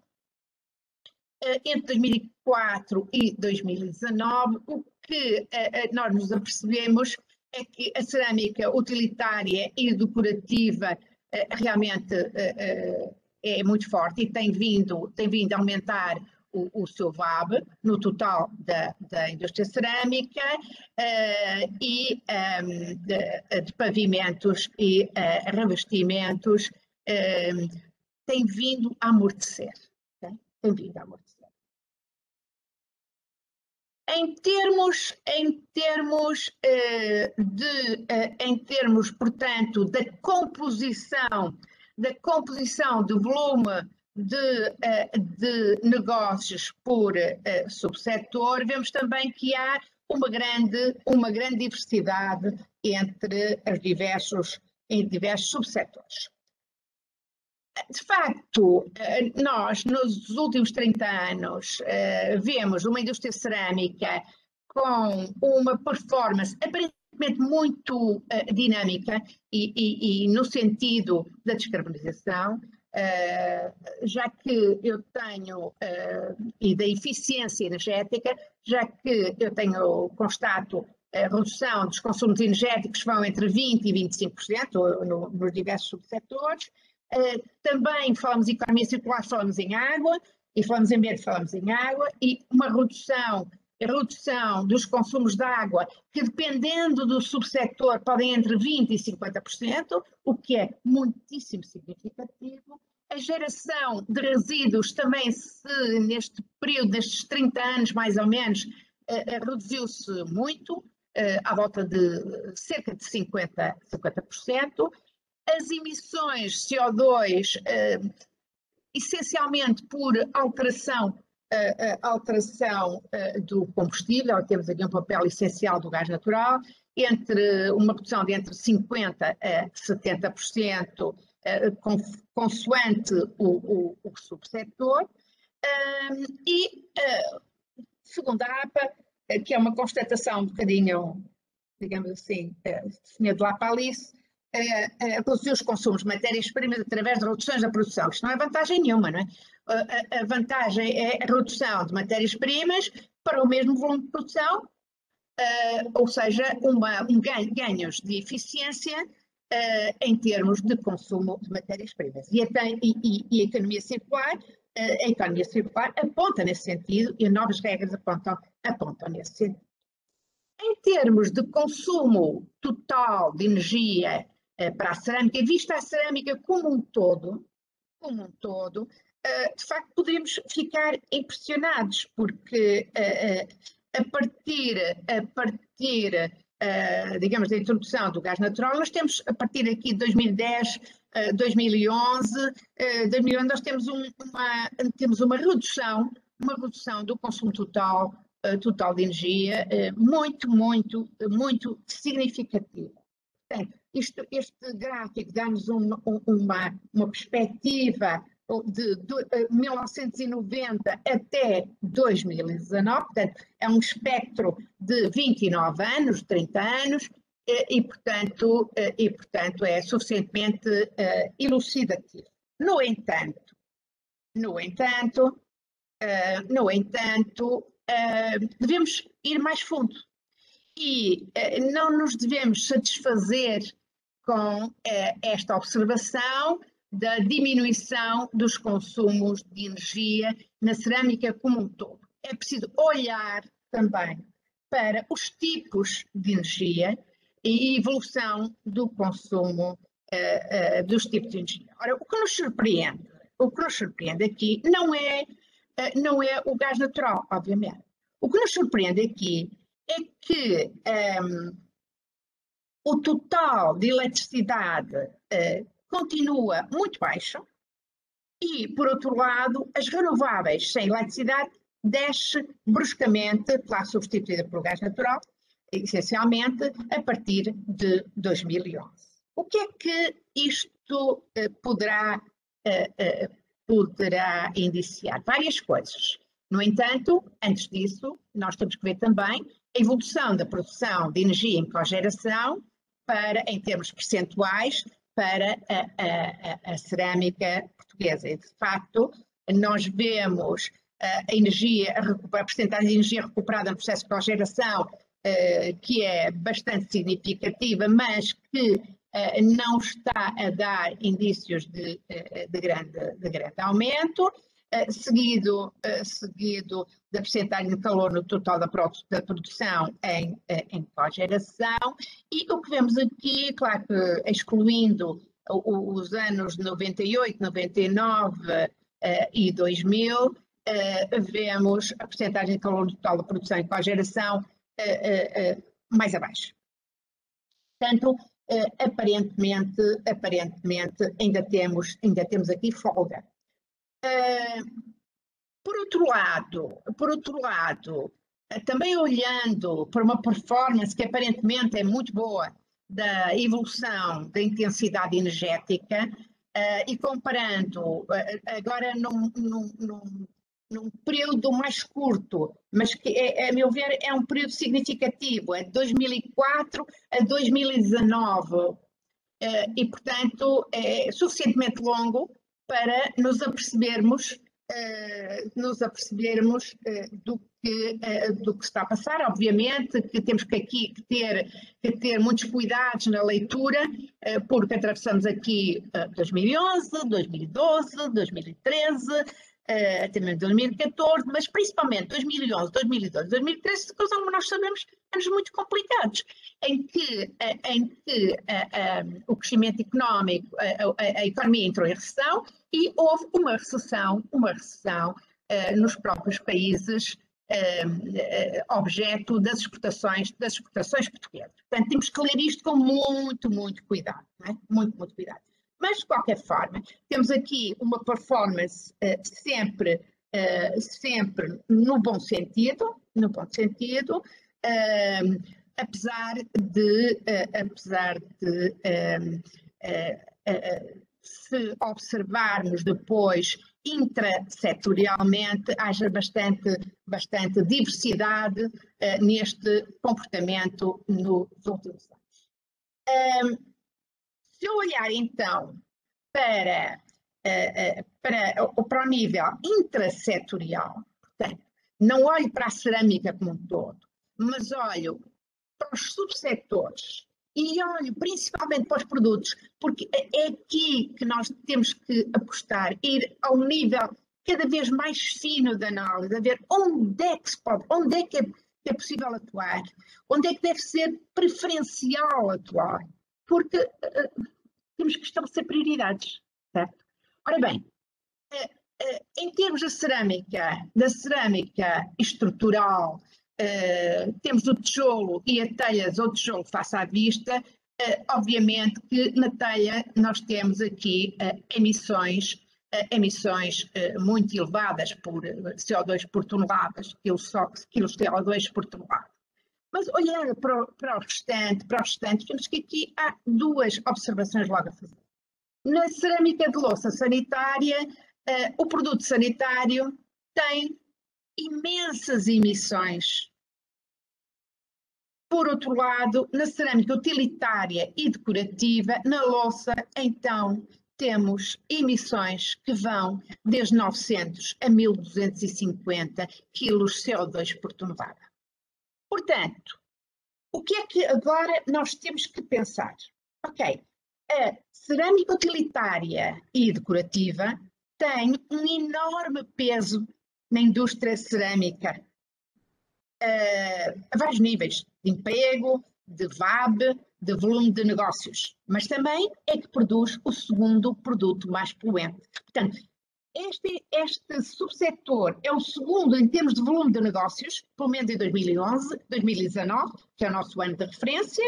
entre 2004 e 2019. O que nós nos apercebemos é que a cerâmica utilitária e decorativa realmente é muito forte e tem vindo a aumentar o seu VAB no total da indústria cerâmica e de pavimentos e revestimentos tem vindo a amortecer. Tem vindo a amortecer. Em termos, portanto, da composição do volume de negócios por subsetor, vemos também que há uma grande diversidade entre os diversos subsetores. De facto, nós, nos últimos 30 anos, vemos uma indústria cerâmica com uma performance aparentemente muito dinâmica e no sentido da descarbonização, já que eu tenho, e da eficiência energética, já que eu constato a redução dos consumos energéticos vão entre 20% e 25% nos diversos subsetores. Também falamos em economia circular, falamos em água, e falamos em ambiente, falamos em água, e uma redução dos consumos de água, que dependendo do subsetor podem entre 20% e 50%, o que é muitíssimo significativo. A geração de resíduos também, neste período, nestes 30 anos mais ou menos, reduziu-se muito, à volta de cerca de 50%. As emissões de CO2, essencialmente por alteração do combustível, temos aqui um papel essencial do gás natural, entre uma redução de entre 50% a 70%, consoante o subsetor, e segundo a APA, que é uma constatação um bocadinho, digamos assim, definida de lá para Alice, reduzir os consumos de matérias-primas através de reduções da produção. Isto não é vantagem nenhuma, não é? A vantagem é a redução de matérias-primas para o mesmo volume de produção, ou seja, ganhos de eficiência em termos de consumo de matérias-primas. E a economia circular aponta nesse sentido, e novas regras apontam nesse sentido. Em termos de consumo total de energia para a cerâmica, vista a cerâmica como um todo, de facto poderíamos ficar impressionados, porque a partir digamos, da introdução do gás natural, nós temos, a partir aqui de 2010, 2011, nós temos uma redução do consumo total de energia muito significativa. Portanto, este gráfico dá-nos uma perspectiva de 1990 até 2019, portanto, é um espectro de 29 anos, 30 anos, e portanto é suficientemente elucidativo. No entanto, devemos ir mais fundo e não nos devemos satisfazer com esta observação da diminuição dos consumos de energia na cerâmica como um todo. É preciso olhar também para os tipos de energia e evolução do consumo dos tipos de energia. Ora, o que nos surpreende aqui não é o gás natural, obviamente. O que nos surpreende aqui é que o total de eletricidade continua muito baixo e, por outro lado, as renováveis sem eletricidade desce bruscamente, claro, substituída pelo gás natural, essencialmente a partir de 2011. O que é que isto poderá indiciar? Várias coisas. No entanto, antes disso, nós temos que ver também a evolução da produção de energia em cogeração em termos percentuais, para a cerâmica portuguesa. E, de facto, nós vemos a percentagem de energia recuperada no processo de cogeração, que é bastante significativa, mas que não está a dar indícios de grande aumento, seguido da percentagem de calor no total da produção em cogeração. E o que vemos aqui, claro que excluindo os anos 98, 99 e 2000, vemos a percentagem de calor no total da produção em cogeração mais abaixo. Portanto, aparentemente ainda temos aqui folga. Por outro lado, também olhando para uma performance que aparentemente é muito boa da evolução da intensidade energética e comparando agora num período mais curto, mas que, a meu ver, é um período significativo, é de 2004 a 2019, e, portanto, é suficientemente longo para nos apercebermos do que está a passar. Obviamente que temos que aqui ter muitos cuidados na leitura, porque atravessamos aqui 2011, 2012, 2013, até mesmo 2014, mas principalmente 2011, 2012, 2013, que como nós sabemos, anos muito complicados, em que o crescimento económico, a economia entrou em recessão e houve uma recessão nos próprios países objeto das exportações portuguesas. Portanto, temos que ler isto com muito, muito cuidado, não é? Muito, muito cuidado. Mas, de qualquer forma, temos aqui uma performance sempre no bom sentido, apesar de se observarmos depois intrasetorialmente, haja bastante diversidade neste comportamento nos últimos anos. Se eu olhar então para o nível intrasetorial, portanto, não olho para a cerâmica como um todo, mas olho para os subsetores e olho principalmente para os produtos, porque é aqui que nós temos que apostar, ir ao nível cada vez mais fino da análise, a ver onde é que é possível atuar, onde é que deve ser preferencial atuar, porque temos que estabelecer prioridades, certo? Ora bem, em termos da cerâmica estrutural, temos o tijolo e a telha ou tijolo face à vista. Obviamente que na telha nós temos aqui emissões muito elevadas por CO2 por toneladas, quilos de CO2 por tonelada. Mas olhando para o restante, temos que aqui há duas observações logo a fazer. Na cerâmica de louça sanitária, o produto sanitário tem imensas emissões. Por outro lado, na cerâmica utilitária e decorativa, na louça, então, temos emissões que vão desde 900 a 1250 quilos de CO2 por tonelada. Portanto, o que é que agora nós temos que pensar? Ok, a cerâmica utilitária e decorativa tem um enorme peso na indústria cerâmica, a vários níveis, de emprego, de VAB, de volume de negócios, mas também é que produz o segundo produto mais poluente. Portanto, este subsetor é o segundo em termos de volume de negócios, pelo menos em 2011, 2019, que é o nosso ano de referência,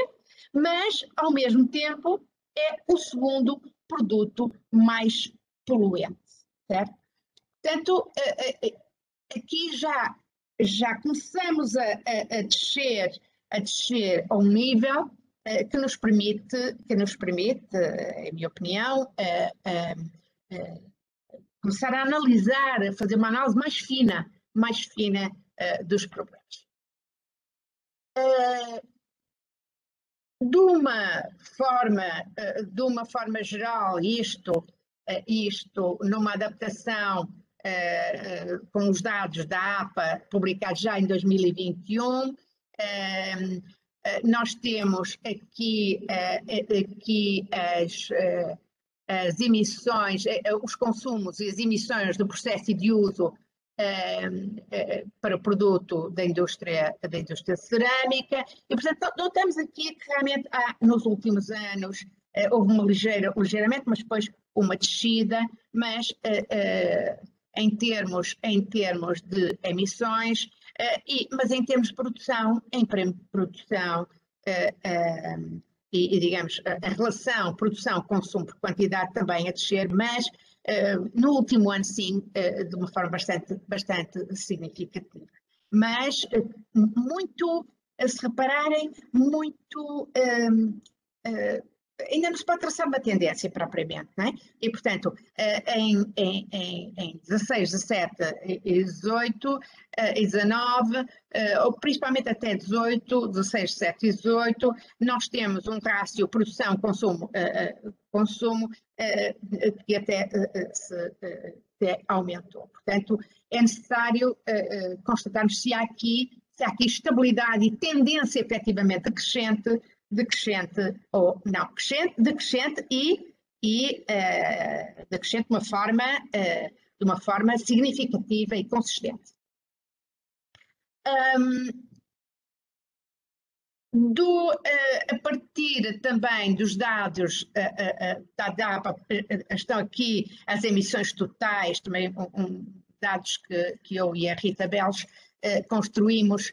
mas, ao mesmo tempo, é o segundo produto mais poluente, certo? Portanto, aqui já começamos a descer a um nível que nos permite, em minha opinião, começar a analisar, a fazer uma análise mais fina dos problemas. De uma forma geral, isto numa adaptação com os dados da APA publicados já em 2021, nós temos aqui as emissões, os consumos e as emissões do processo e de uso para o produto da indústria cerâmica, e portanto notamos aqui que realmente nos últimos anos houve ligeiramente, mas depois uma descida, mas em termos de emissões, mas em termos de produção, e digamos, a relação produção-consumo por quantidade também a descer, mas no último ano sim, de uma forma bastante significativa. mas muito, se repararem, muito ainda não se pode traçar uma tendência propriamente, não é? E, portanto, em 16, 17 e 18 e 19, ou principalmente até 18, 16, 17 e 18, nós temos um rácio produção-consumo que até aumentou. Portanto, é necessário constatarmos se há aqui estabilidade e tendência efetivamente decrescente ou não, decrescente e decrescente de uma forma significativa e consistente. A partir também dos dados da APA, estão aqui as emissões totais, também dados que eu e a Rita Belos construímos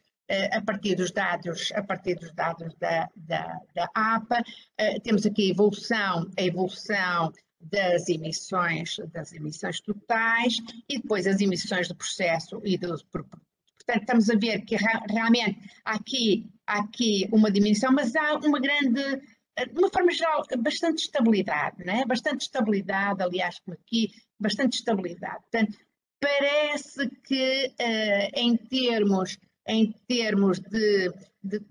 a partir dos dados da APA. Temos aqui a evolução das emissões totais e depois as emissões do processo e portanto, estamos a ver que realmente há aqui uma diminuição, mas há uma grande, de uma forma geral, bastante estabilidade, não é? Bastante estabilidade, aliás, aqui, bastante estabilidade. Portanto, parece que em termos de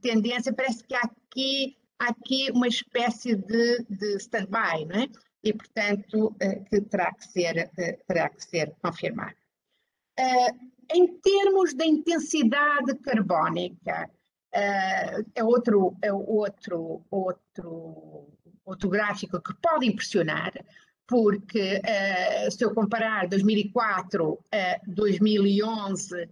tendência, parece que há aqui uma espécie de stand-by, não é? E, portanto, que terá que ser confirmado. Em termos da intensidade carbónica, é outro gráfico que pode impressionar, porque se eu comparar 2004 a 2011,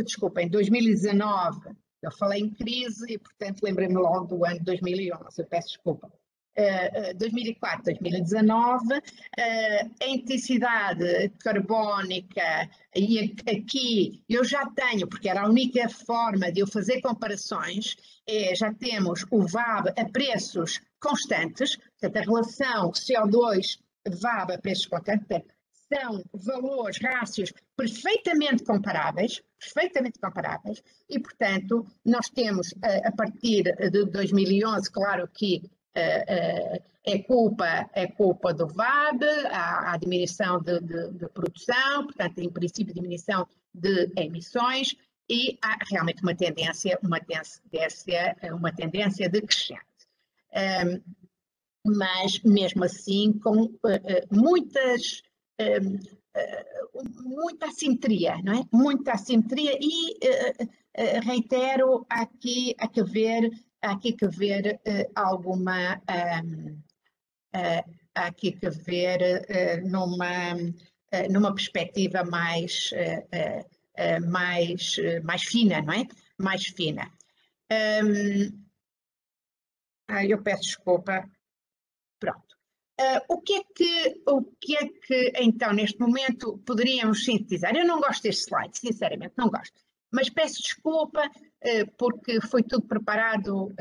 desculpem, 2019, eu falei em crise e, portanto, lembrei-me logo do ano 2011, eu peço desculpa. 2004, 2019, a intensidade carbónica, e aqui eu já tenho, porque era a única forma de eu fazer comparações, já temos o VAB a preços constantes, portanto, a relação CO2-VAB a preços constantes, são valores, rácios perfeitamente comparáveis, e, portanto, nós temos, a partir de 2011, claro que é culpa do VAB, há diminuição de produção, portanto, em princípio, diminuição de emissões, e há realmente uma tendência decrescente. Mas, mesmo assim, com muita assimetria, não é? Muita assimetria e, reitero, há aqui que ver numa perspectiva mais fina, não é? Mais fina. Eu peço desculpa. Pronto. O que é que então neste momento poderíamos sintetizar? Eu não gosto deste slide, sinceramente, não gosto. Mas peço desculpa porque foi tudo preparado,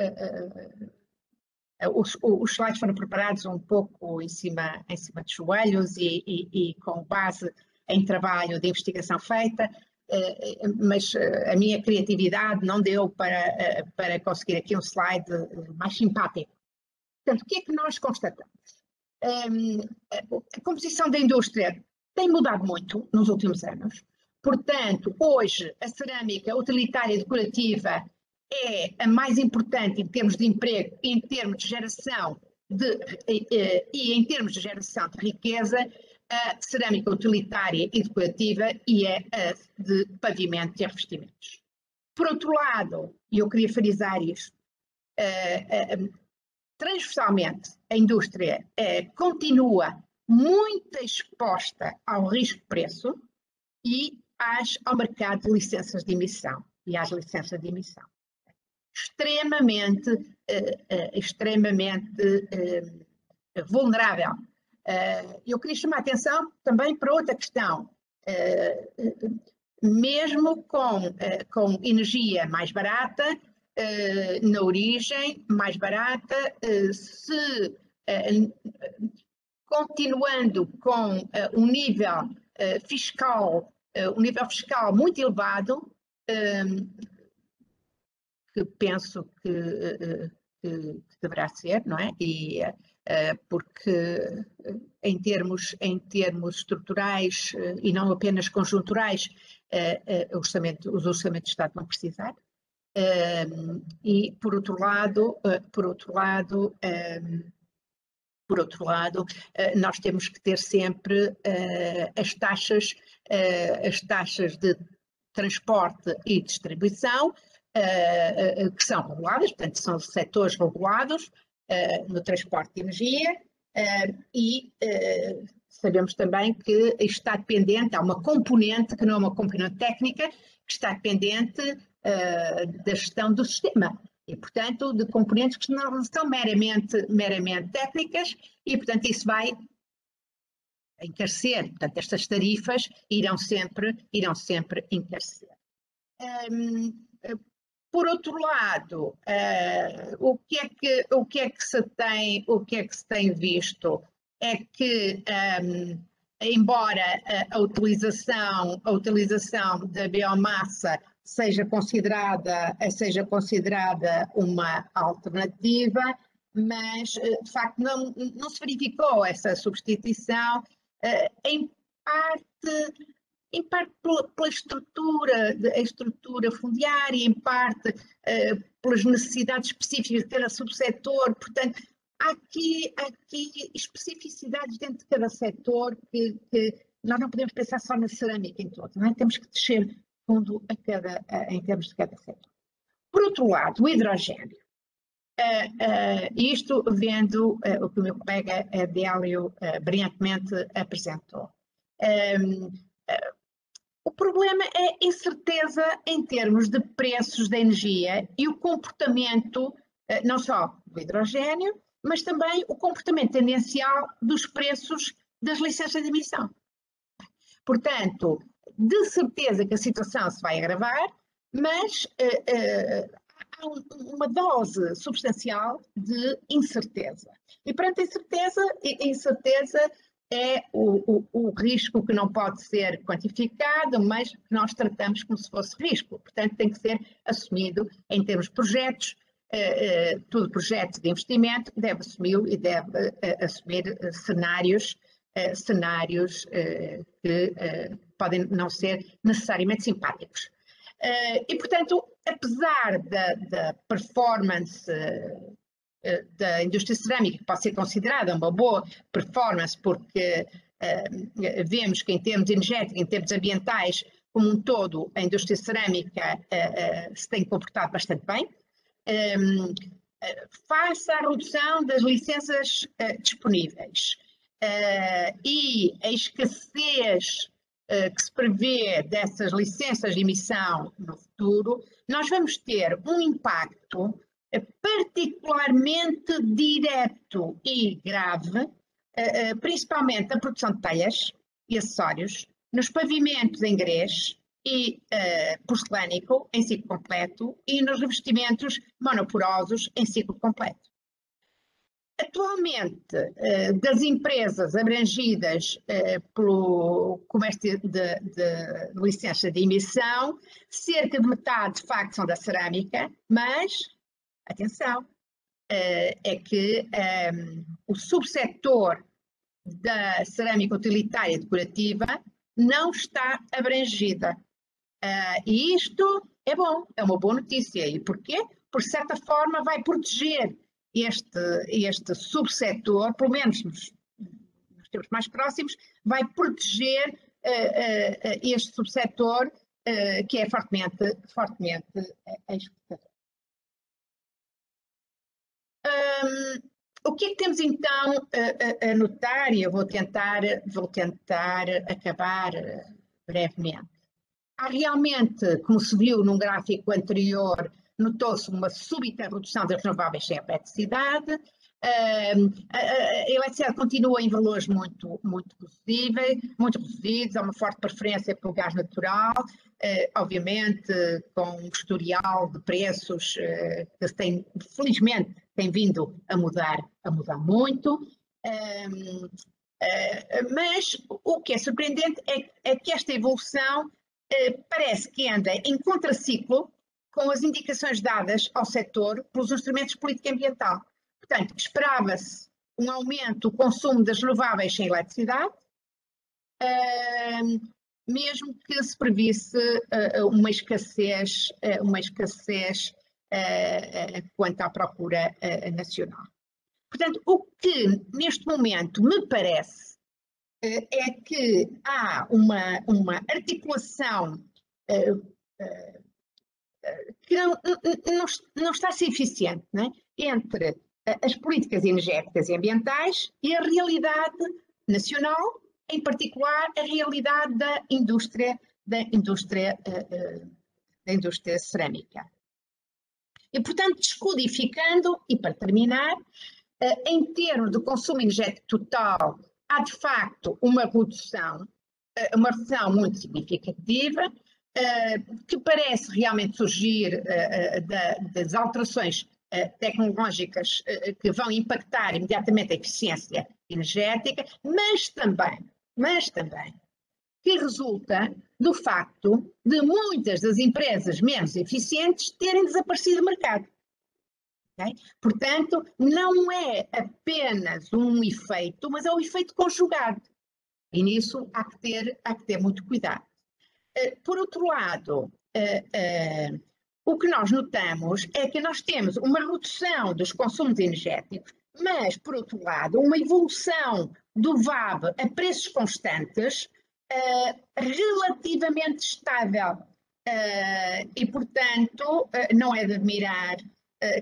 os slides foram preparados um pouco em cima de joelhos e com base em trabalho de investigação feita, mas a minha criatividade não deu para conseguir aqui um slide mais simpático. Portanto, o que é que nós constatamos? A composição da indústria tem mudado muito nos últimos anos. Portanto, hoje a cerâmica utilitária e decorativa é a mais importante em termos de emprego, em termos de geração e em termos de geração de riqueza, a cerâmica utilitária e decorativa e a de pavimentos e revestimentos. Por outro lado, e eu queria frisar isto, transversalmente a indústria continua muito exposta ao risco de preço e ao mercado de licenças de emissão e às licenças de emissão. Extremamente vulnerável. Eu queria chamar a atenção também para outra questão. Mesmo com energia mais barata, na origem, mais barata, continuando com um nível fiscal muito elevado, que penso que deverá ser, não é? Porque em termos estruturais e não apenas conjunturais, os orçamentos de Estado vão precisar. E por outro lado, nós temos que ter sempre as taxas de transporte e distribuição que são reguladas, portanto são setores regulados no transporte de energia e sabemos também que está dependente, há uma componente que não é uma componente técnica, que está dependente da gestão do sistema e, portanto, de componentes que não são meramente técnicas e, portanto, isso vai encarecer. Portanto, estas tarifas irão sempre encarecer. Por outro lado, o que é que se tem visto é que, embora a utilização da biomassa seja considerada uma alternativa, mas de facto não se verificou essa substituição, em parte pela estrutura fundiária, em parte pelas necessidades específicas de cada subsetor. Portanto, há aqui especificidades dentro de cada setor que nós não podemos pensar só na cerâmica em todo, não é? Temos que descer fundo em termos de cada setor. Por outro lado, o hidrogênio. Isto vendo o que o meu colega Délio brilhantemente apresentou. O problema é incerteza em termos de preços da energia e o comportamento, não só do hidrogênio, mas também o comportamento tendencial dos preços das licenças de emissão. Portanto, de certeza que a situação se vai agravar, mas há uma dose substancial de incerteza. E perante a incerteza é o risco que não pode ser quantificado, mas que nós tratamos como se fosse risco. Portanto, tem que ser assumido em termos de projetos. Todo projeto de investimento deve assumi-lo e deve assumir cenários que podem não ser necessariamente simpáticos. E, portanto, apesar da performance da indústria cerâmica, que pode ser considerada uma boa performance, porque vemos que em termos energéticos, em termos ambientais, como um todo, a indústria cerâmica se tem comportado bastante bem, face à redução das licenças disponíveis e a escassez que se prevê dessas licenças de emissão no futuro, nós vamos ter um impacto particularmente direto e grave, principalmente na produção de telhas e acessórios, nos pavimentos em grés e porcelânico em ciclo completo e nos revestimentos monoporosos em ciclo completo. Atualmente, das empresas abrangidas pelo comércio de licença de emissão, cerca de metade de facto são da cerâmica, mas atenção, é que o subsetor da cerâmica utilitária decorativa não está abrangida. E isto é bom, é uma boa notícia. E porquê? Por certa forma vai proteger este subsetor, pelo menos nos tempos mais próximos, vai proteger este subsetor que é fortemente exportador. O que é que temos então a notar, e eu vou tentar acabar brevemente. Há realmente, como se viu num gráfico anterior, notou-se uma súbita redução das renováveis sem eletricidade. A eletricidade continua em valores muito reduzidos, há uma forte preferência pelo gás natural, obviamente com um historial de preços que felizmente tem vindo a mudar muito. Mas o que é surpreendente é que esta evolução parece que anda em contraciclo com as indicações dadas ao setor pelos instrumentos de política ambiental. Portanto, esperava-se um aumento do consumo das renováveis sem eletricidade, mesmo que se previsse uma escassez quanto à procura nacional. Portanto, o que neste momento me parece é que há uma articulação que não está a ser eficiente, não é? Entre as políticas energéticas e ambientais e a realidade nacional, em particular a realidade da indústria cerâmica. E, portanto, descodificando, e para terminar, em termos de consumo energético total, há de facto uma redução muito significativa, que parece realmente surgir das alterações tecnológicas que vão impactar imediatamente a eficiência energética, mas também que resulta do facto de muitas das empresas menos eficientes terem desaparecido do mercado. Okay? Portanto, não é apenas um efeito, mas é um efeito conjugado. E nisso há que ter muito cuidado. Por outro lado, o que nós notamos é que nós temos uma redução dos consumos energéticos, mas, por outro lado, uma evolução do VAB a preços constantes relativamente estável. E, portanto, não é de admirar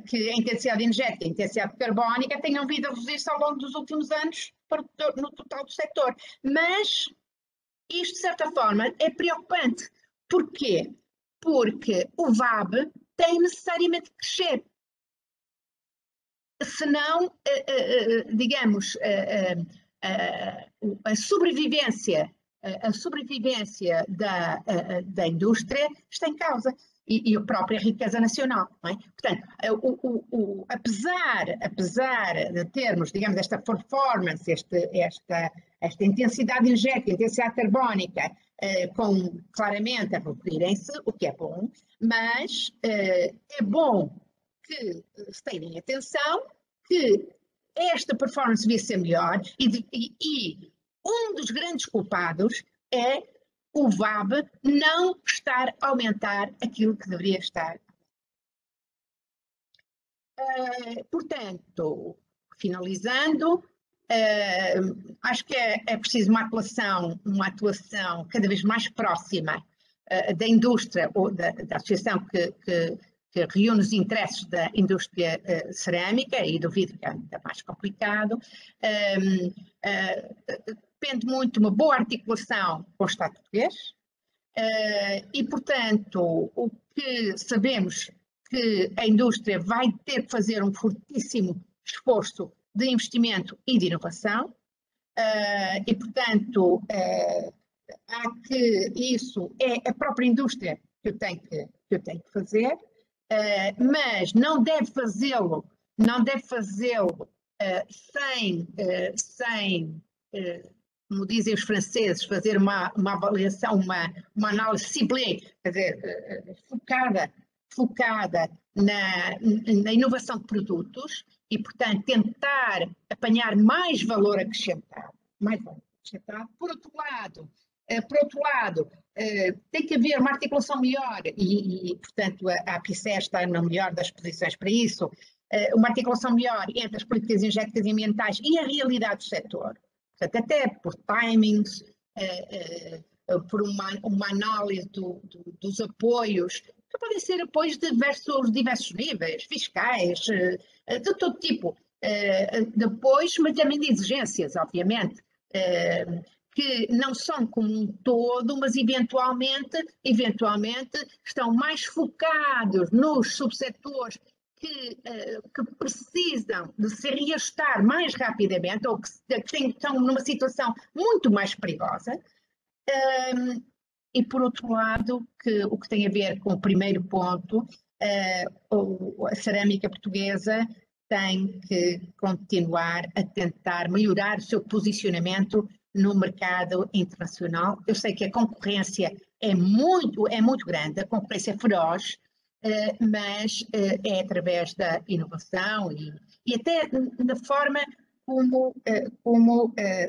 que a intensidade energética e a intensidade carbónica tenham vindo a reduzir-se ao longo dos últimos anos no total do setor. Mas isto, de certa forma, é preocupante. Porquê? Porque o VAB tem necessariamente que crescer. Senão, digamos, a sobrevivência da indústria está em causa. E a própria riqueza nacional. Não é? Portanto, apesar de termos, digamos, esta performance, esta intensidade energética, intensidade carbónica, claramente a reduzirem-se, o que é bom, mas é bom que se tenham atenção que esta performance devia ser melhor e um dos grandes culpados é o VAB não estar a aumentar aquilo que deveria estar. Portanto, finalizando, acho que é preciso uma atuação cada vez mais próxima da indústria ou da associação que reúne os interesses da indústria cerâmica e do vidro, que é ainda mais complicado. Depende muito de uma boa articulação com o Estado português e, portanto, o que sabemos que a indústria vai ter que fazer um fortíssimo esforço de investimento e de inovação e, portanto, há que isso é a própria indústria que eu tenho que fazer, mas não deve fazê-lo sem como dizem os franceses, fazer uma avaliação, uma análise ciblée, quer dizer, focada na inovação de produtos e, portanto, tentar apanhar mais valor acrescentado. Por outro lado, tem que haver uma articulação melhor e portanto, a APICER está na melhor das posições para isso, uma articulação melhor entre as políticas energéticas e ambientais e a realidade do setor. Portanto, até por timings, por uma análise dos apoios, que podem ser apoios de diversos níveis, fiscais, de todo tipo, depois, mas também de exigências, obviamente, que não são como um todo, mas eventualmente estão mais focados nos subsetores que precisam de se reajustar mais rapidamente ou que estão numa situação muito mais perigosa. E, por outro lado, o que tem a ver com o primeiro ponto, a cerâmica portuguesa tem que continuar a tentar melhorar o seu posicionamento no mercado internacional. Eu sei que a concorrência é muito grande, a concorrência é feroz, mas é através da inovação e até da forma como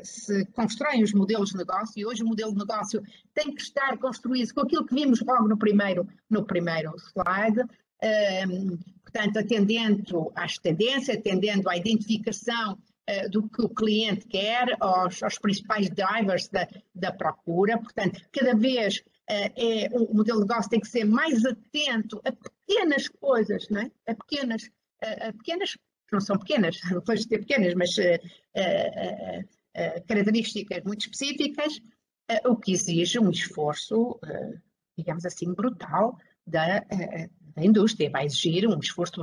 se constroem os modelos de negócio, e hoje o modelo de negócio tem que estar construído com aquilo que vimos logo no primeiro slide, portanto, atendendo às tendências, atendendo à identificação do que o cliente quer, aos principais drivers da procura. Portanto, cada vez o modelo de negócio tem que ser mais atento a pequenas coisas, não é? A pequenas, não são pequenas, depois de ter pequenas, mas características muito específicas, o que exige um esforço, digamos assim, brutal da indústria. Vai exigir um esforço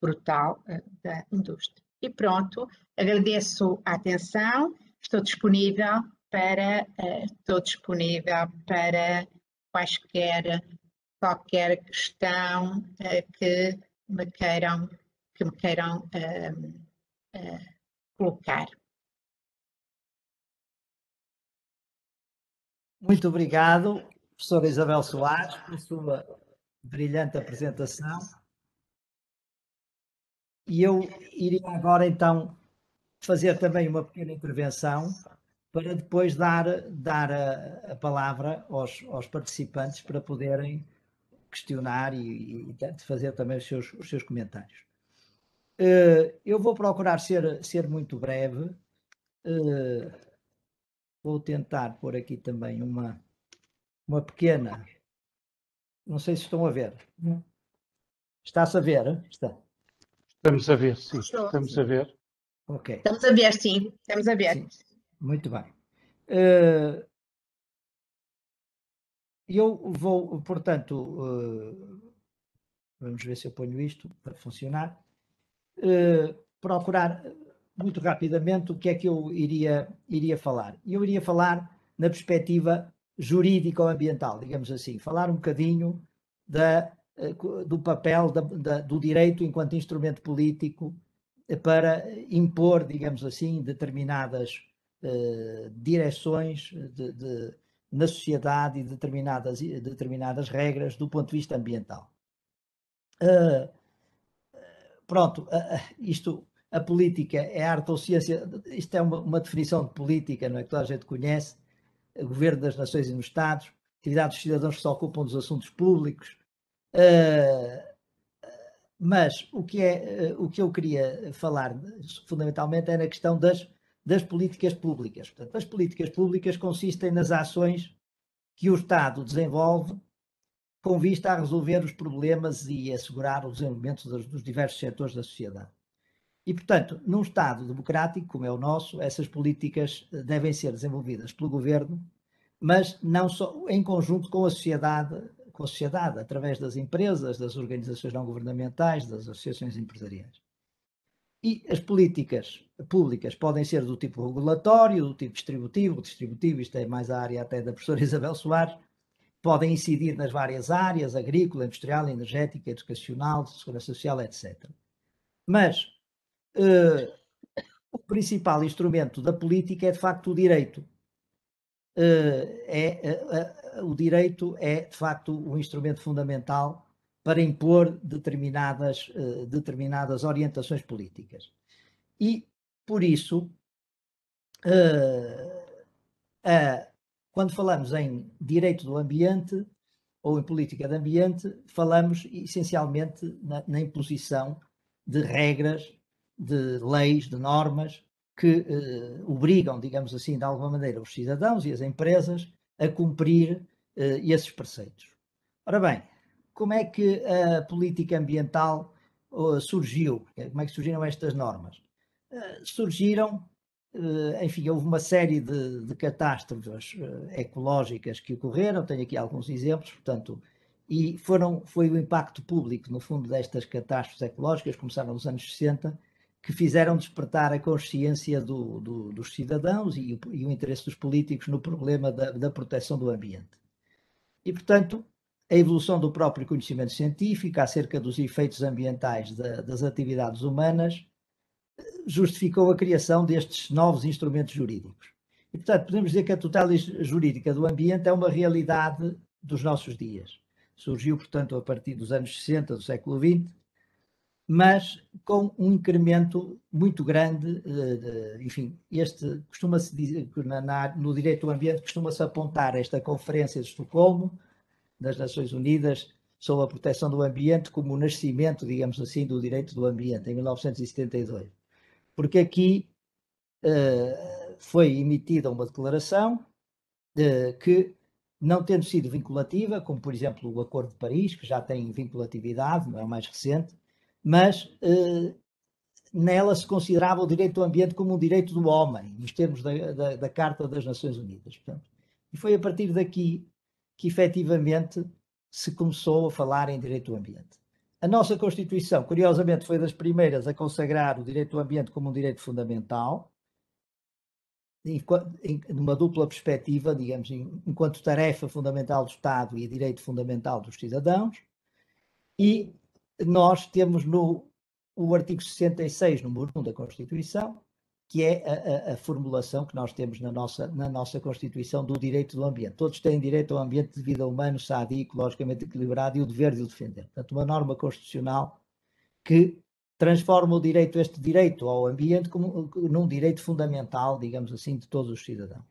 brutal da indústria. E pronto, agradeço a atenção, estou disponível para qualquer questão que me queiram colocar. Muito obrigado, professora Isabel Soares, pela sua brilhante apresentação. E eu iria agora, então, fazer também uma pequena intervenção para depois dar a palavra aos participantes para poderem questionar e fazer também os seus comentários. Eu vou procurar ser muito breve. Vou tentar pôr aqui também uma pequena... Não sei se estão a ver. Está-se a ver? Está. Estamos a ver, sim. Estamos a ver. Ok. Estamos a ver, sim. Estamos a ver. Sim. Muito bem. Eu vou, portanto, vamos ver se eu ponho isto para funcionar, procurar muito rapidamente o que é que eu iria falar. Eu iria falar na perspectiva jurídico-ambiental, digamos assim, falar um bocadinho do papel do direito enquanto instrumento político para impor, digamos assim, determinadas direções na sociedade e determinadas regras do ponto de vista ambiental. Pronto, a política é arte ou ciência, isto é uma definição de política, não é, que toda a gente conhece, o governo das nações e nos Estados, atividade dos cidadãos que se ocupam dos assuntos públicos, mas o que eu queria falar fundamentalmente é na questão das políticas públicas. Portanto, as políticas públicas consistem nas ações que o Estado desenvolve com vista a resolver os problemas e assegurar o desenvolvimento dos diversos setores da sociedade. E, portanto, num Estado democrático, como é o nosso, essas políticas devem ser desenvolvidas pelo governo, mas não só em conjunto com a sociedade, através das empresas, das organizações não governamentais, das associações empresariais. E as políticas públicas podem ser do tipo regulatório, do tipo distributivo, isto é mais a área até da professora Isabel Soares, podem incidir nas várias áreas, agrícola, industrial, energética, educacional, segurança social, etc. Mas o principal instrumento da política é, de facto, o direito. O direito é, de facto, um instrumento fundamental para impor determinadas orientações políticas. E, por isso, quando falamos em direito do ambiente ou em política de ambiente, falamos essencialmente na imposição de regras, de leis, de normas que obrigam, digamos assim, de alguma maneira, os cidadãos e as empresas a cumprir esses preceitos. Ora bem, como é que a política ambiental surgiu? Como é que surgiram estas normas? Surgiram, enfim, houve uma série de catástrofes ecológicas que ocorreram, tenho aqui alguns exemplos, portanto, e foi o impacto público, no fundo, destas catástrofes ecológicas, começaram nos anos 60, que fizeram despertar a consciência dos cidadãos e o interesse dos políticos no problema da proteção do ambiente. E, portanto, a evolução do próprio conhecimento científico acerca dos efeitos ambientais das atividades humanas justificou a criação destes novos instrumentos jurídicos. E, portanto, podemos dizer que a tutela jurídica do ambiente é uma realidade dos nossos dias. Surgiu, portanto, a partir dos anos 60 do século XX, mas com um incremento muito grande, enfim, costuma-se dizer que no direito do ambiente costuma-se apontar esta Conferência de Estocolmo das Nações Unidas sobre a proteção do ambiente como o nascimento, digamos assim, do direito do ambiente, em 1972. Porque aqui foi emitida uma declaração que, não tendo sido vinculativa, como por exemplo o Acordo de Paris, que já tem vinculatividade, não é o mais recente, mas nela se considerava o direito do ambiente como um direito do homem, nos termos da Carta das Nações Unidas. Portanto, e foi a partir daqui que efetivamente se começou a falar em direito do ambiente. A nossa Constituição, curiosamente, foi das primeiras a consagrar o direito do ambiente como um direito fundamental, numa dupla perspectiva, digamos, enquanto tarefa fundamental do Estado e direito fundamental dos cidadãos. E nós temos o artigo 66, número 1 da Constituição, que é a formulação que nós temos na nossa Constituição do direito do ambiente. Todos têm direito ao ambiente de vida humano, sadio, ecologicamente equilibrado e o dever de o defender. Portanto, uma norma constitucional que transforma este direito ao ambiente num direito fundamental, digamos assim, de todos os cidadãos.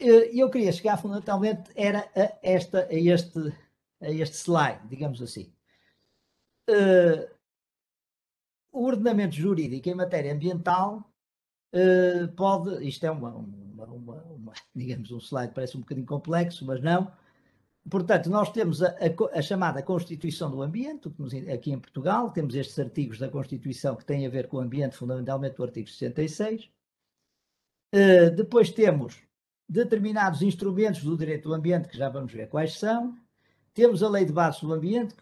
E eu queria chegar fundamentalmente a este slide, digamos assim. O ordenamento jurídico em matéria ambiental isto é digamos, um slide parece um bocadinho complexo, mas não. Portanto, nós temos a chamada Constituição do Ambiente, aqui em Portugal, temos estes artigos da Constituição que têm a ver com o ambiente, fundamentalmente o artigo 66. Depois temos determinados instrumentos do direito do ambiente, que já vamos ver quais são. Temos a Lei de Bases do Ambiente,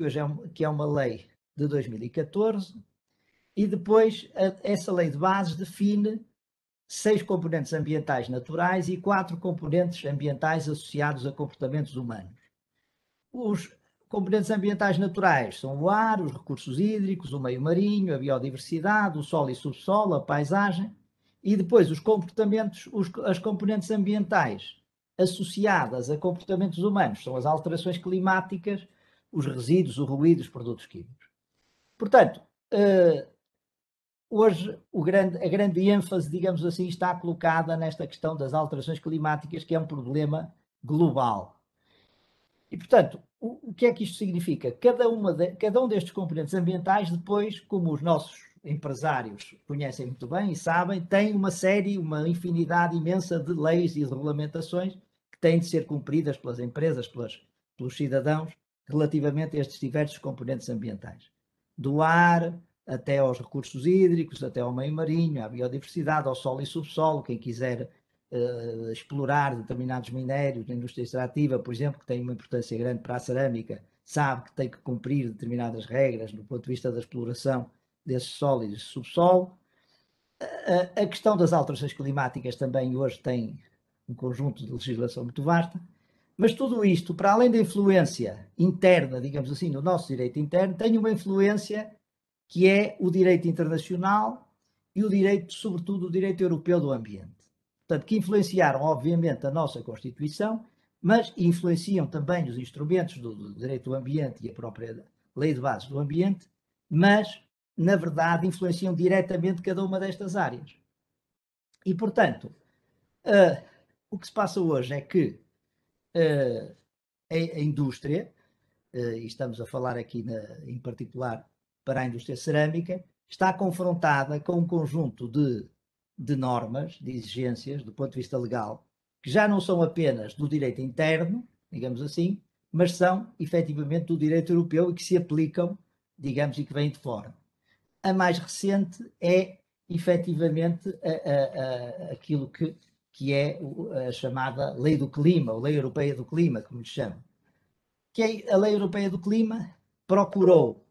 que é uma lei de 2014, e depois essa Lei de Bases define 6 componentes ambientais naturais e 4 componentes ambientais associados a comportamentos humanos. Os componentes ambientais naturais são o ar, os recursos hídricos, o meio marinho, a biodiversidade, o solo e subsolo, a paisagem, e depois as componentes ambientais associadas a comportamentos humanos são as alterações climáticas, os resíduos, o ruído, os produtos químicos. Portanto, hoje a grande ênfase, digamos assim, está colocada nesta questão das alterações climáticas, que é um problema global. E, portanto, o que é que isto significa? Cada um destes componentes ambientais, depois, como os nossos empresários conhecem muito bem e sabem, tem uma infinidade imensa de leis e de regulamentações que têm de ser cumpridas pelas empresas, pelos cidadãos, relativamente a estes diversos componentes ambientais. Do ar até aos recursos hídricos, até ao meio marinho, à biodiversidade, ao solo e subsolo. Quem quiser explorar determinados minérios na indústria extrativa, por exemplo, que tem uma importância grande para a cerâmica, sabe que tem que cumprir determinadas regras do ponto de vista da exploração desse solo e desse subsolo. A questão das alterações climáticas também hoje tem um conjunto de legislação muito vasta, mas tudo isto, para além da influência interna, digamos assim, no nosso direito interno, tem uma influência que é o direito internacional e o direito, sobretudo, o direito europeu do ambiente. Portanto, que influenciaram, obviamente, a nossa Constituição, mas influenciam também os instrumentos do direito do ambiente e a própria Lei de Bases do Ambiente, mas, na verdade, influenciam diretamente cada uma destas áreas. E, portanto, o que se passa hoje é que a indústria, e estamos a falar aqui em particular para a indústria cerâmica, está confrontada com um conjunto de normas, de exigências, do ponto de vista legal, que já não são apenas do direito interno, digamos assim, mas são, efetivamente, do direito europeu e que se aplicam, digamos, e que vêm de fora. A mais recente é, efetivamente, aquilo que é a chamada Lei do Clima, ou Lei Europeia do Clima, como lhe chamam. Que a Lei Europeia do Clima procurou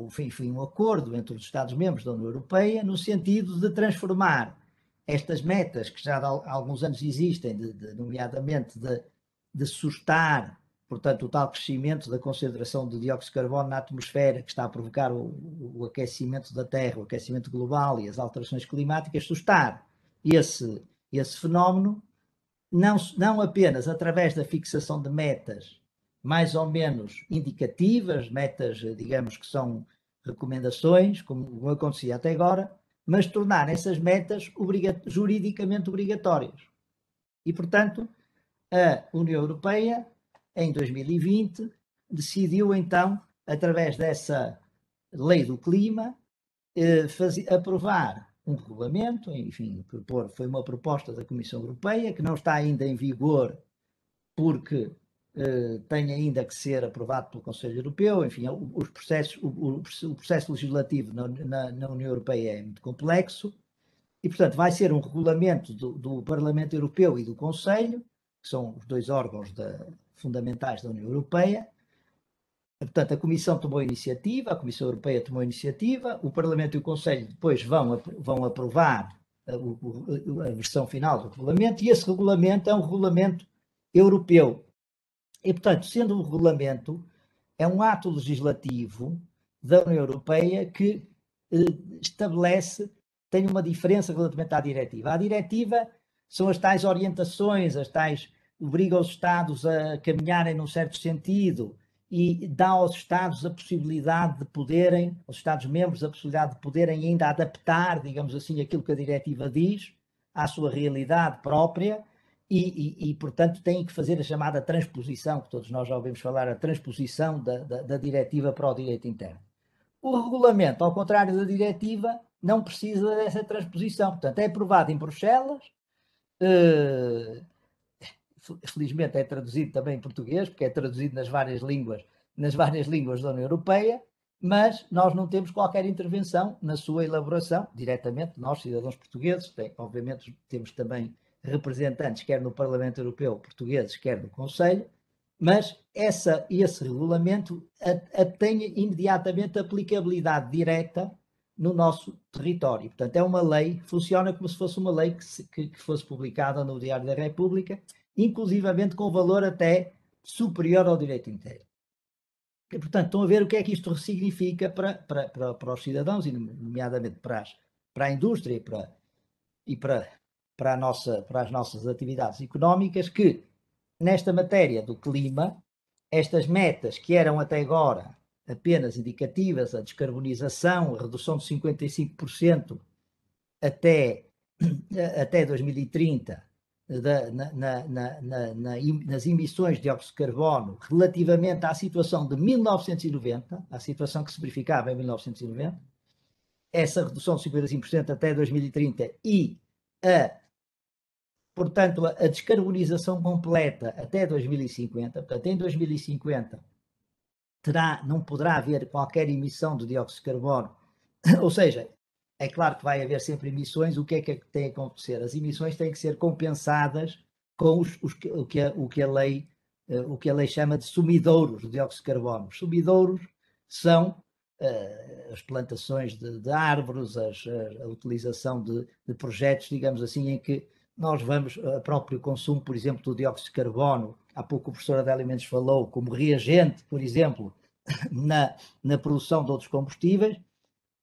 foi um acordo entre os Estados-membros da União Europeia no sentido de transformar estas metas que já há alguns anos existem, nomeadamente de sustar portanto, o tal crescimento da concentração de dióxido de carbono na atmosfera, que está a provocar o aquecimento da Terra, o aquecimento global e as alterações climáticas, sustar esse fenómeno, não apenas através da fixação de metas mais ou menos indicativas, metas, digamos, que são recomendações, como acontecia até agora, mas tornar essas metas juridicamente obrigatórias. E, portanto, a União Europeia, em 2020, decidiu então, através dessa lei do clima, aprovar um regulamento, enfim, foi uma proposta da Comissão Europeia, que não está ainda em vigor porque tem ainda que ser aprovado pelo Conselho Europeu. Enfim, o processo legislativo na União Europeia é muito complexo e, portanto, vai ser um regulamento do Parlamento Europeu e do Conselho, que são os dois órgãos fundamentais da União Europeia. Portanto, a Comissão tomou iniciativa, a Comissão Europeia tomou iniciativa, o Parlamento e o Conselho depois vão aprovar a versão final do regulamento, e esse regulamento é um regulamento europeu. E, portanto, sendo um regulamento, é um ato legislativo da União Europeia que tem uma diferença relativamente à diretiva. A diretiva são as tais orientações, obriga os Estados a caminharem num certo sentido e dá aos Estados a possibilidade de poderem, aos Estados-membros, a possibilidade de poderem ainda adaptar, digamos assim, aquilo que a diretiva diz à sua realidade própria e portanto, têm que fazer a chamada transposição, que todos nós já ouvimos falar, a transposição da diretiva para o direito interno. O regulamento, ao contrário da diretiva, não precisa dessa transposição. Portanto, é aprovado em Bruxelas, felizmente é traduzido também em português, porque é traduzido nas várias línguas da União Europeia, mas nós não temos qualquer intervenção na sua elaboração, diretamente, nós, cidadãos portugueses, obviamente temos também representantes, quer no Parlamento Europeu, portugueses, quer no Conselho, mas esse regulamento tem imediatamente aplicabilidade direta no nosso território. Portanto, é uma lei, funciona como se fosse uma lei que fosse publicada no Diário da República, inclusivamente com valor até superior ao direito inteiro. E, portanto, estão a ver o que é que isto significa para os cidadãos, e nomeadamente para a indústria e para as nossas atividades económicas, que nesta matéria do clima, estas metas que eram até agora apenas indicativas, a descarbonização, a redução de 55% até 2030 nas emissões de dióxido de carbono relativamente à situação de 1990, à situação que se verificava em 1990, essa redução de 55% até 2030 e portanto, a descarbonização completa até 2050, portanto, em 2050 não poderá haver qualquer emissão de dióxido de carbono, ou seja, é claro que vai haver sempre emissões. O que é que tem que acontecer? As emissões têm que ser compensadas com o que a lei chama de sumidouros de dióxido de carbono. Os sumidouros são as plantações de árvores, a utilização de projetos, digamos assim, em que nós vamos ao próprio consumo, por exemplo, do dióxido de carbono. Há pouco o professor Adélio Mendes falou como reagente, por exemplo, na produção de outros combustíveis.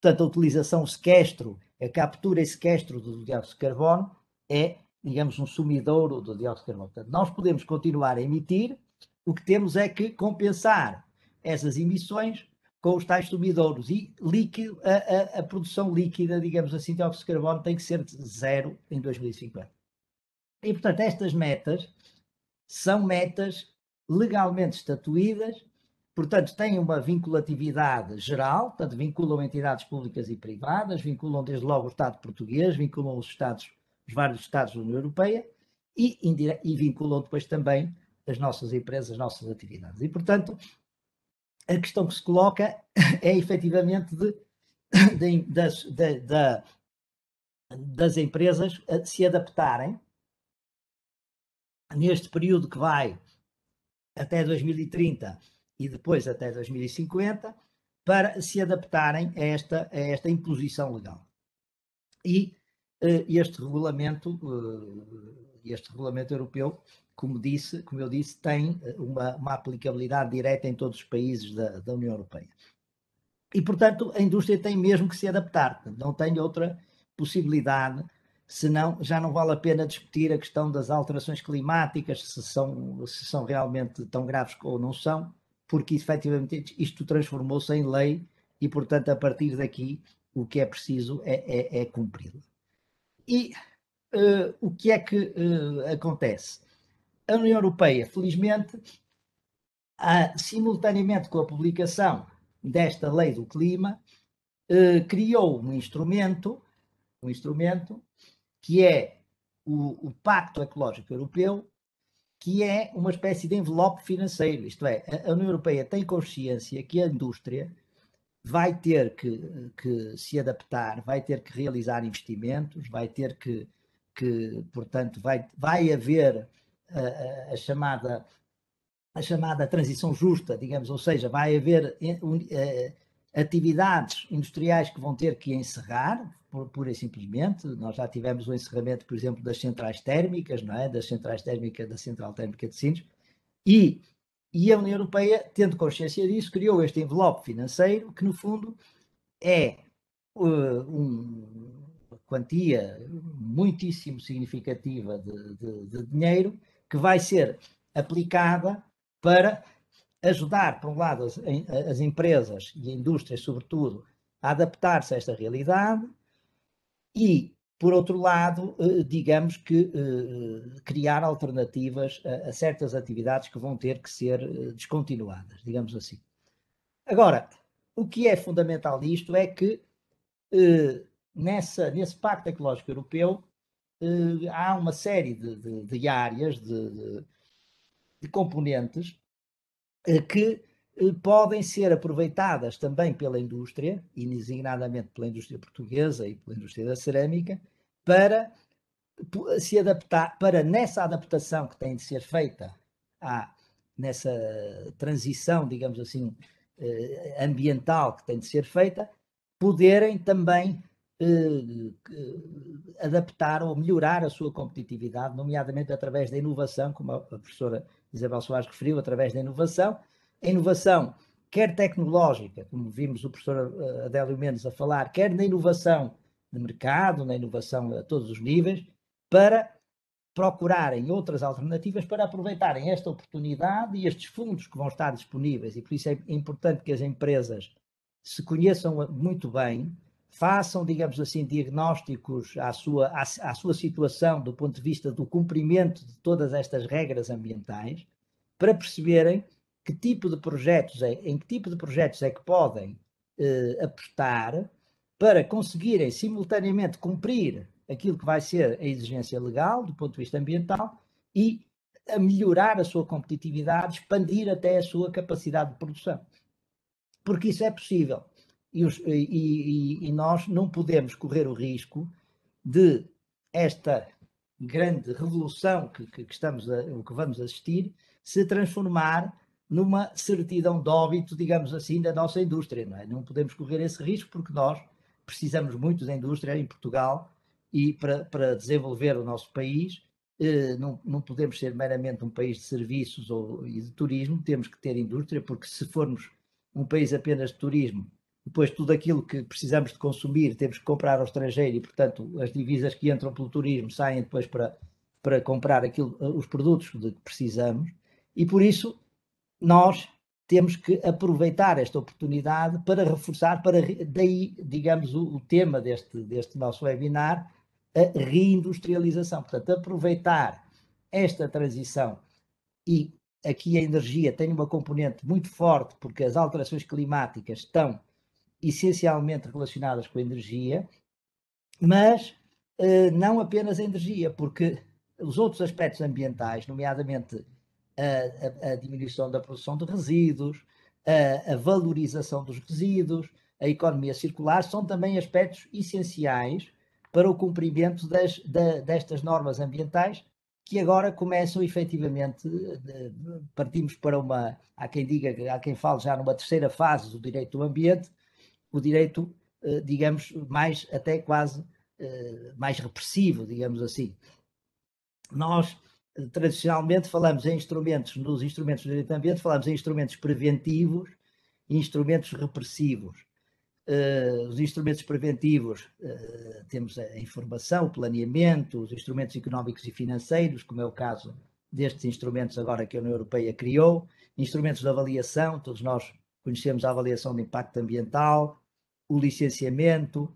Portanto, a utilização, o sequestro, a captura e sequestro do dióxido de carbono é, digamos, um sumidouro do dióxido de carbono. Portanto, nós podemos continuar a emitir, o que temos é que compensar essas emissões com os tais sumidouros, e a produção líquida, digamos assim, de dióxido de carbono tem que ser de zero em 2050. E, portanto, estas metas são metas legalmente estatuídas, portanto, têm uma vinculatividade geral, portanto, vinculam entidades públicas e privadas, vinculam desde logo o Estado português, vinculam os vários Estados da União Europeia e vinculam depois também as nossas empresas, as nossas atividades. E, portanto, a questão que se coloca é efetivamente das empresas se adaptarem neste período que vai até 2030 e depois até 2050, para se adaptarem a esta imposição legal. E este regulamento europeu como eu disse, tem uma aplicabilidade direta em todos os países da União Europeia. E, portanto, a indústria tem mesmo que se adaptar, não tem outra possibilidade, senão já não vale a pena discutir a questão das alterações climáticas, se são realmente tão graves ou não são, porque efetivamente isto transformou-se em lei e, portanto, a partir daqui o que é preciso é cumpri-la. E o que é que acontece? A União Europeia, felizmente, simultaneamente com a publicação desta lei do clima, criou um instrumento que é o Pacto Ecológico Europeu, que é uma espécie de envelope financeiro. Isto é, a União Europeia tem consciência que a indústria vai ter que se adaptar, vai ter que realizar investimentos, vai ter que portanto, vai haver a chamada transição justa, digamos, ou seja, vai haver atividades industriais que vão ter que encerrar, pura e simplesmente. Nós já tivemos o encerramento, por exemplo, das centrais térmicas, não é? Das centrais térmicas, da Central Térmica de Sines, e a União Europeia, tendo consciência disso, criou este envelope financeiro, que no fundo é uma quantia muitíssimo significativa de dinheiro, que vai ser aplicada para ajudar, por um lado, as empresas e a indústria, sobretudo, a adaptar-se a esta realidade e, por outro lado, digamos que criar alternativas a certas atividades que vão ter que ser descontinuadas, digamos assim. Agora, o que é fundamental nisto é que nesse Pacto Ecológico Europeu há uma série de áreas, de componentes que podem ser aproveitadas também pela indústria, e designadamente pela indústria portuguesa e pela indústria da cerâmica, para se adaptar, para nessa adaptação que tem de ser feita nessa transição, digamos assim, ambiental que tem de ser feita, poderem também adaptar ou melhorar a sua competitividade, nomeadamente através da inovação, como a professora Isabel Soares referiu, através da inovação. A inovação, quer tecnológica, como vimos o professor Adélio Mendes a falar, quer na inovação de mercado, na inovação a todos os níveis, para procurarem outras alternativas para aproveitarem esta oportunidade e estes fundos que vão estar disponíveis. E por isso é importante que as empresas se conheçam muito bem, façam, digamos assim, diagnósticos à sua situação do ponto de vista do cumprimento de todas estas regras ambientais, para perceberem em que tipo de projetos é que podem apostar para conseguirem simultaneamente cumprir aquilo que vai ser a exigência legal do ponto de vista ambiental e a melhorar a sua competitividade, expandir até a sua capacidade de produção. Porque isso é possível. E nós não podemos correr o risco de esta grande revolução que vamos assistir se transformar numa certidão de óbito, digamos assim, da nossa indústria. Não podemos correr esse risco, porque nós precisamos muito da indústria em Portugal, e para desenvolver o nosso país não podemos ser meramente um país de serviços e de turismo, temos que ter indústria, porque se formos um país apenas de turismo, depois tudo aquilo que precisamos de consumir temos que comprar ao estrangeiro, e portanto as divisas que entram pelo turismo saem depois para comprar os produtos de que precisamos, e por isso nós temos que aproveitar esta oportunidade para reforçar, daí, digamos, o tema deste nosso webinar, a reindustrialização. Portanto, aproveitar esta transição, e aqui a energia tem uma componente muito forte, porque as alterações climáticas estão essencialmente relacionadas com a energia, mas não apenas a energia, porque os outros aspectos ambientais, nomeadamente a diminuição da produção de resíduos, a valorização dos resíduos, a economia circular, são também aspectos essenciais para o cumprimento destas normas ambientais, que agora começam efetivamente, partimos para há quem fale já numa terceira fase do direito do ambiente, o direito, digamos, até quase mais repressivo, digamos assim. Nós tradicionalmente falamos em instrumentos, nos instrumentos do direito ambiente, falamos em instrumentos preventivos e instrumentos repressivos. Os instrumentos preventivos, temos a informação, o planeamento, os instrumentos económicos e financeiros, como é o caso destes instrumentos agora que a União Europeia criou, instrumentos de avaliação, todos nós conhecemos a avaliação de impacto ambiental, o licenciamento,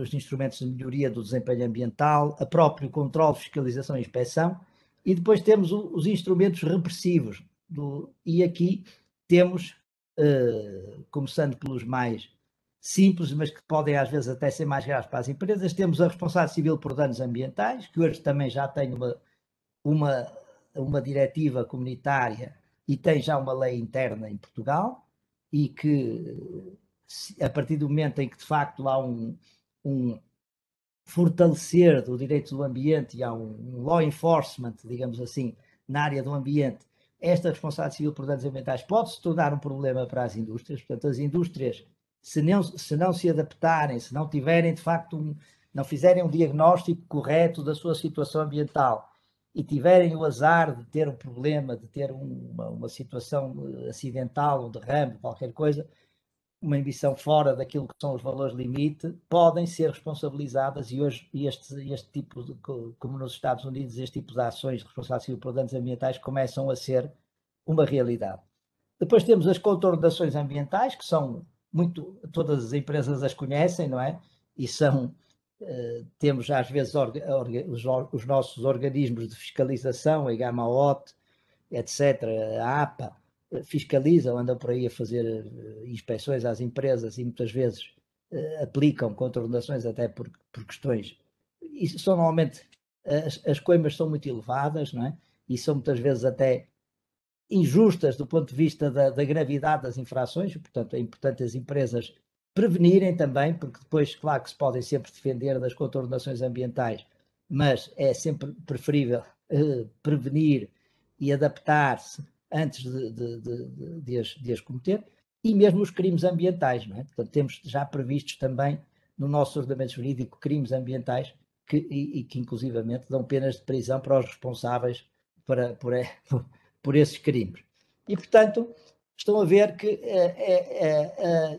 os instrumentos de melhoria do desempenho ambiental, a próprio controle, fiscalização e inspeção, e depois temos os instrumentos repressivos, e aqui temos, começando pelos mais simples, mas que podem às vezes até ser mais graves para as empresas, temos a responsabilidade civil por danos ambientais, que hoje também já tem uma diretiva comunitária e tem já uma lei interna em Portugal, e que a partir do momento em que de facto há um fortalecer do direito do ambiente e há um law enforcement, digamos assim, na área do ambiente, esta responsabilidade civil por danos ambientais pode se tornar um problema para as indústrias. Portanto, as indústrias, se não se adaptarem, se não tiverem de facto não fizerem um diagnóstico correto da sua situação ambiental e tiverem o azar de ter um problema, de ter uma situação acidental, um derrame, qualquer coisa, uma emissão fora daquilo que são os valores limite, podem ser responsabilizadas, e hoje este tipo de, como nos Estados Unidos, este tipo de ações de responsabilidade civil por danos ambientais começam a ser uma realidade. Depois temos as contornações ambientais, que são todas as empresas as conhecem, não é? E são, temos às vezes os nossos organismos de fiscalização, a IGAMA-OT, etc., a APA, fiscalizam, andam por aí a fazer inspeções às empresas e muitas vezes aplicam contornações até por questões. E são normalmente, as coimas são muito elevadas, não é? E são muitas vezes até injustas do ponto de vista da gravidade das infrações, portanto é importante as empresas prevenirem também, porque depois, claro que se podem sempre defender das contornações ambientais, mas é sempre preferível prevenir e adaptar-se antes de as cometer, e mesmo os crimes ambientais, não é? Portanto, temos já previstos também no nosso ordenamento jurídico crimes ambientais que inclusivamente dão penas de prisão para os responsáveis por esses crimes. E, portanto, estão a ver que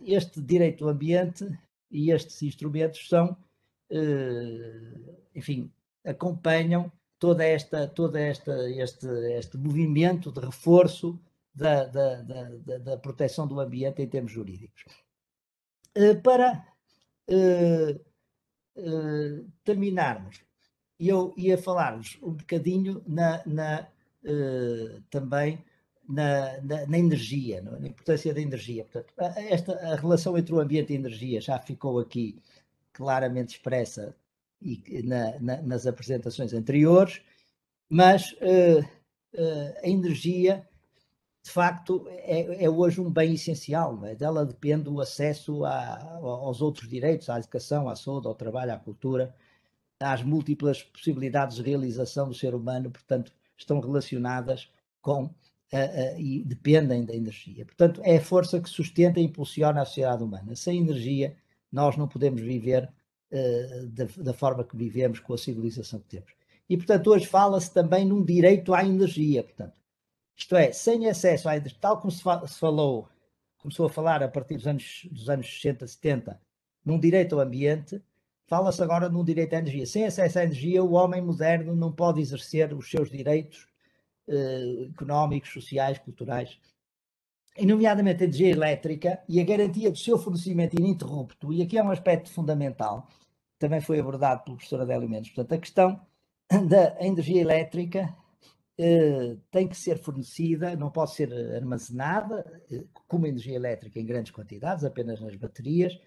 este direito do ambiente e estes instrumentos são, enfim, acompanham todo este movimento de reforço da proteção do ambiente em termos jurídicos. Para terminarmos, eu ia falar-vos um bocadinho também na energia, na importância da energia. Portanto, a relação entre o ambiente e a energia já ficou aqui claramente expressa nas apresentações anteriores, mas a energia, de facto, é hoje um bem essencial, não é? Dela depende o acesso aos outros direitos, à educação, à saúde, ao trabalho, à cultura, às múltiplas possibilidades de realização do ser humano, portanto, estão relacionadas com e dependem da energia. Portanto, é a força que sustenta e impulsiona a sociedade humana. Sem energia, nós não podemos viver da forma que vivemos, com a civilização que temos. E, portanto, hoje fala-se também num direito à energia, portanto. Isto é, sem acesso à energia, tal como se falou, começou a falar a partir dos anos 60, 70, num direito ao ambiente, fala-se agora num direito à energia. Sem acesso à energia, o homem moderno não pode exercer os seus direitos económicos, sociais, culturais, e nomeadamente a energia elétrica e a garantia do seu fornecimento ininterrupto. E aqui é um aspecto fundamental, também foi abordado pelo professor Adélio Mendes. Portanto, a questão da energia elétrica tem que ser fornecida, não pode ser armazenada como energia elétrica em grandes quantidades, apenas nas baterias,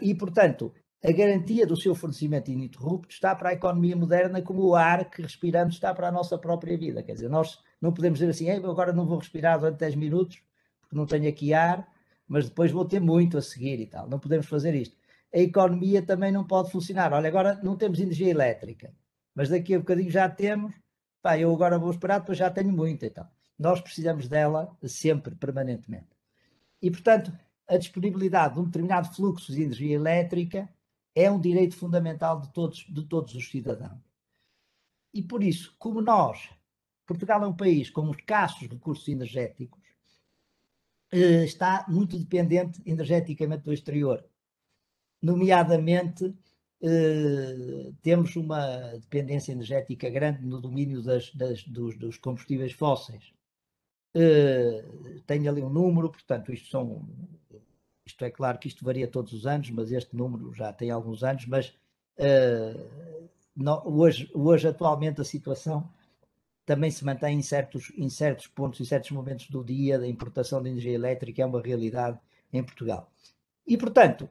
e, portanto, a garantia do seu fornecimento ininterrupto está para a economia moderna como o ar que respiramos está para a nossa própria vida. Quer dizer, nós não podemos dizer assim, agora não vou respirar durante 10 minutos, porque não tenho aqui ar, mas depois vou ter muito a seguir e tal. Não podemos fazer isto. A economia também não pode funcionar. Olha, agora não temos energia elétrica, mas daqui a bocadinho já temos, eu agora vou esperar, depois já tenho muito e tal. Nós precisamos dela sempre, permanentemente. E, portanto, a disponibilidade de um determinado fluxo de energia elétrica é um direito fundamental de todos os cidadãos. E por isso, como Portugal é um país com escassos recursos energéticos, está muito dependente energeticamente do exterior. Nomeadamente, temos uma dependência energética grande no domínio dos combustíveis fósseis. Tenho ali um número, portanto, isto é claro que isto varia todos os anos, mas este número já tem alguns anos, mas hoje atualmente a situação também se mantém em certos pontos, em certos momentos do dia, da importação de energia elétrica é uma realidade em Portugal. E, portanto,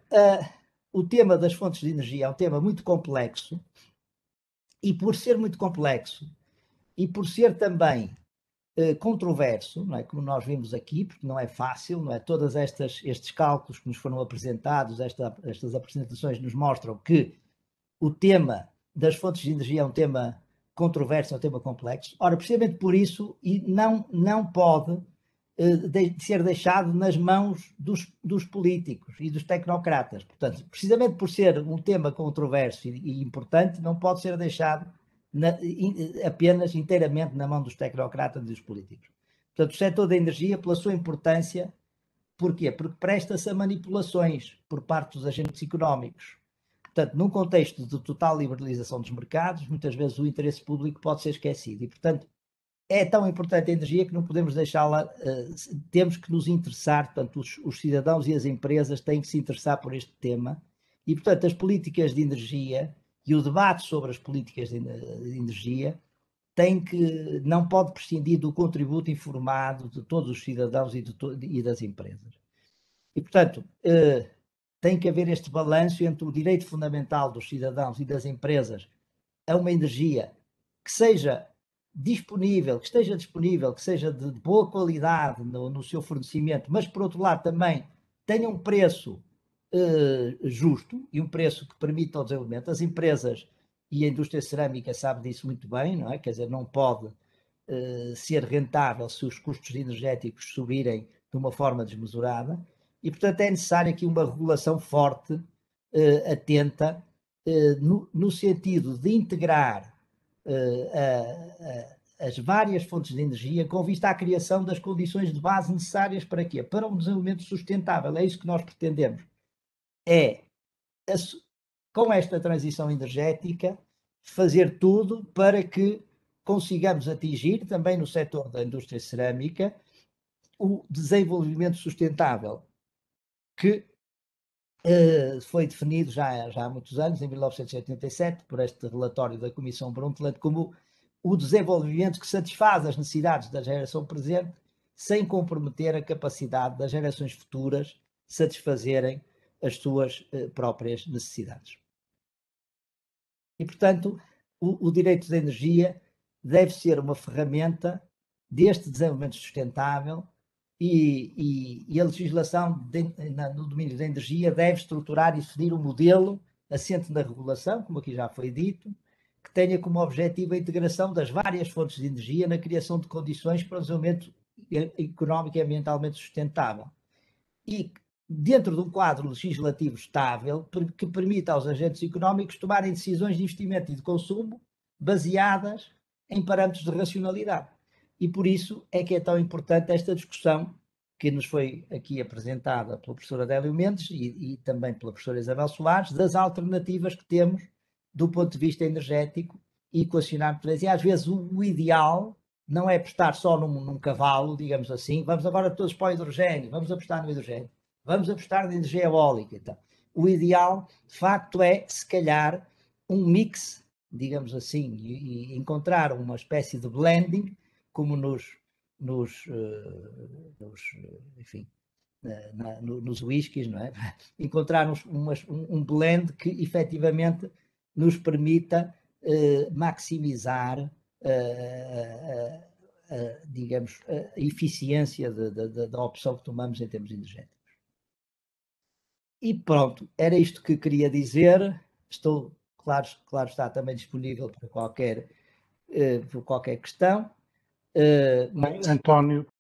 o tema das fontes de energia é um tema muito complexo, e por ser muito complexo, e por ser também controverso, não é? Como nós vimos aqui, porque não é fácil, não é? Todos estes cálculos que nos foram apresentados, estas apresentações nos mostram que o tema das fontes de energia é um tema controverso, é um tema complexo. Ora, precisamente por isso, e não pode ser deixado nas mãos dos políticos e dos tecnocratas. Portanto, precisamente por ser um tema controverso e importante, não pode ser deixado apenas inteiramente na mão dos tecnocratas e dos políticos. Portanto, o setor da energia, pela sua importância, porquê? Porque presta-se a manipulações por parte dos agentes económicos. Portanto, num contexto de total liberalização dos mercados, muitas vezes o interesse público pode ser esquecido. E, portanto, é tão importante a energia que não podemos deixá-la, temos que nos interessar, portanto, os cidadãos e as empresas têm que se interessar por este tema. E, portanto, as políticas de energia e o debate sobre as políticas de energia não pode prescindir do contributo informado de todos os cidadãos e das empresas. E, portanto, tem que haver este balanço entre o direito fundamental dos cidadãos e das empresas a uma energia que esteja disponível, que seja de boa qualidade no seu fornecimento, mas, por outro lado, também tenha um preço justo e um preço que permita o desenvolvimento. As empresas e a indústria cerâmica sabe disso muito bem, não é? Quer dizer, não pode ser rentável se os custos energéticos subirem de uma forma desmesurada. E, portanto, é necessário aqui uma regulação forte, atenta, no sentido de integrar as várias fontes de energia com vista à criação das condições de base necessárias para quê? Para um desenvolvimento sustentável. É isso que nós pretendemos. Com esta transição energética, fazer tudo para que consigamos atingir, também no setor da indústria cerâmica, o desenvolvimento sustentável que foi definido já há muitos anos, em 1987, por este relatório da Comissão Brundtland, como o desenvolvimento que satisfaz as necessidades da geração presente sem comprometer a capacidade das gerações futuras satisfazerem as suas próprias necessidades. E, portanto, o direito da energia deve ser uma ferramenta deste desenvolvimento sustentável e a legislação no domínio da energia deve estruturar e definir um modelo assente na regulação, como aqui já foi dito, que tenha como objetivo a integração das várias fontes de energia na criação de condições para o desenvolvimento económico e ambientalmente sustentável. E dentro de um quadro legislativo estável que permita aos agentes económicos tomarem decisões de investimento e de consumo baseadas em parâmetros de racionalidade. E por isso é que é tão importante esta discussão que nos foi aqui apresentada pela professora Adélio Mendes e também pela professora Isabel Soares, das alternativas que temos do ponto de vista energético e equacionar natureza. E às vezes o ideal não é apostar só num cavalo, digamos assim, vamos agora todos para o hidrogênio, vamos apostar no hidrogênio, vamos apostar na energia eólica. Então, o ideal, de facto, é, se calhar, um mix, digamos assim, e encontrar uma espécie de blending, como nos whiskies, não é? Encontrar um blend que efetivamente nos permita maximizar digamos, a eficiência da opção que tomamos em termos energéticos. E pronto, era isto que queria dizer. Estou, claro está, também disponível para qualquer questão. António,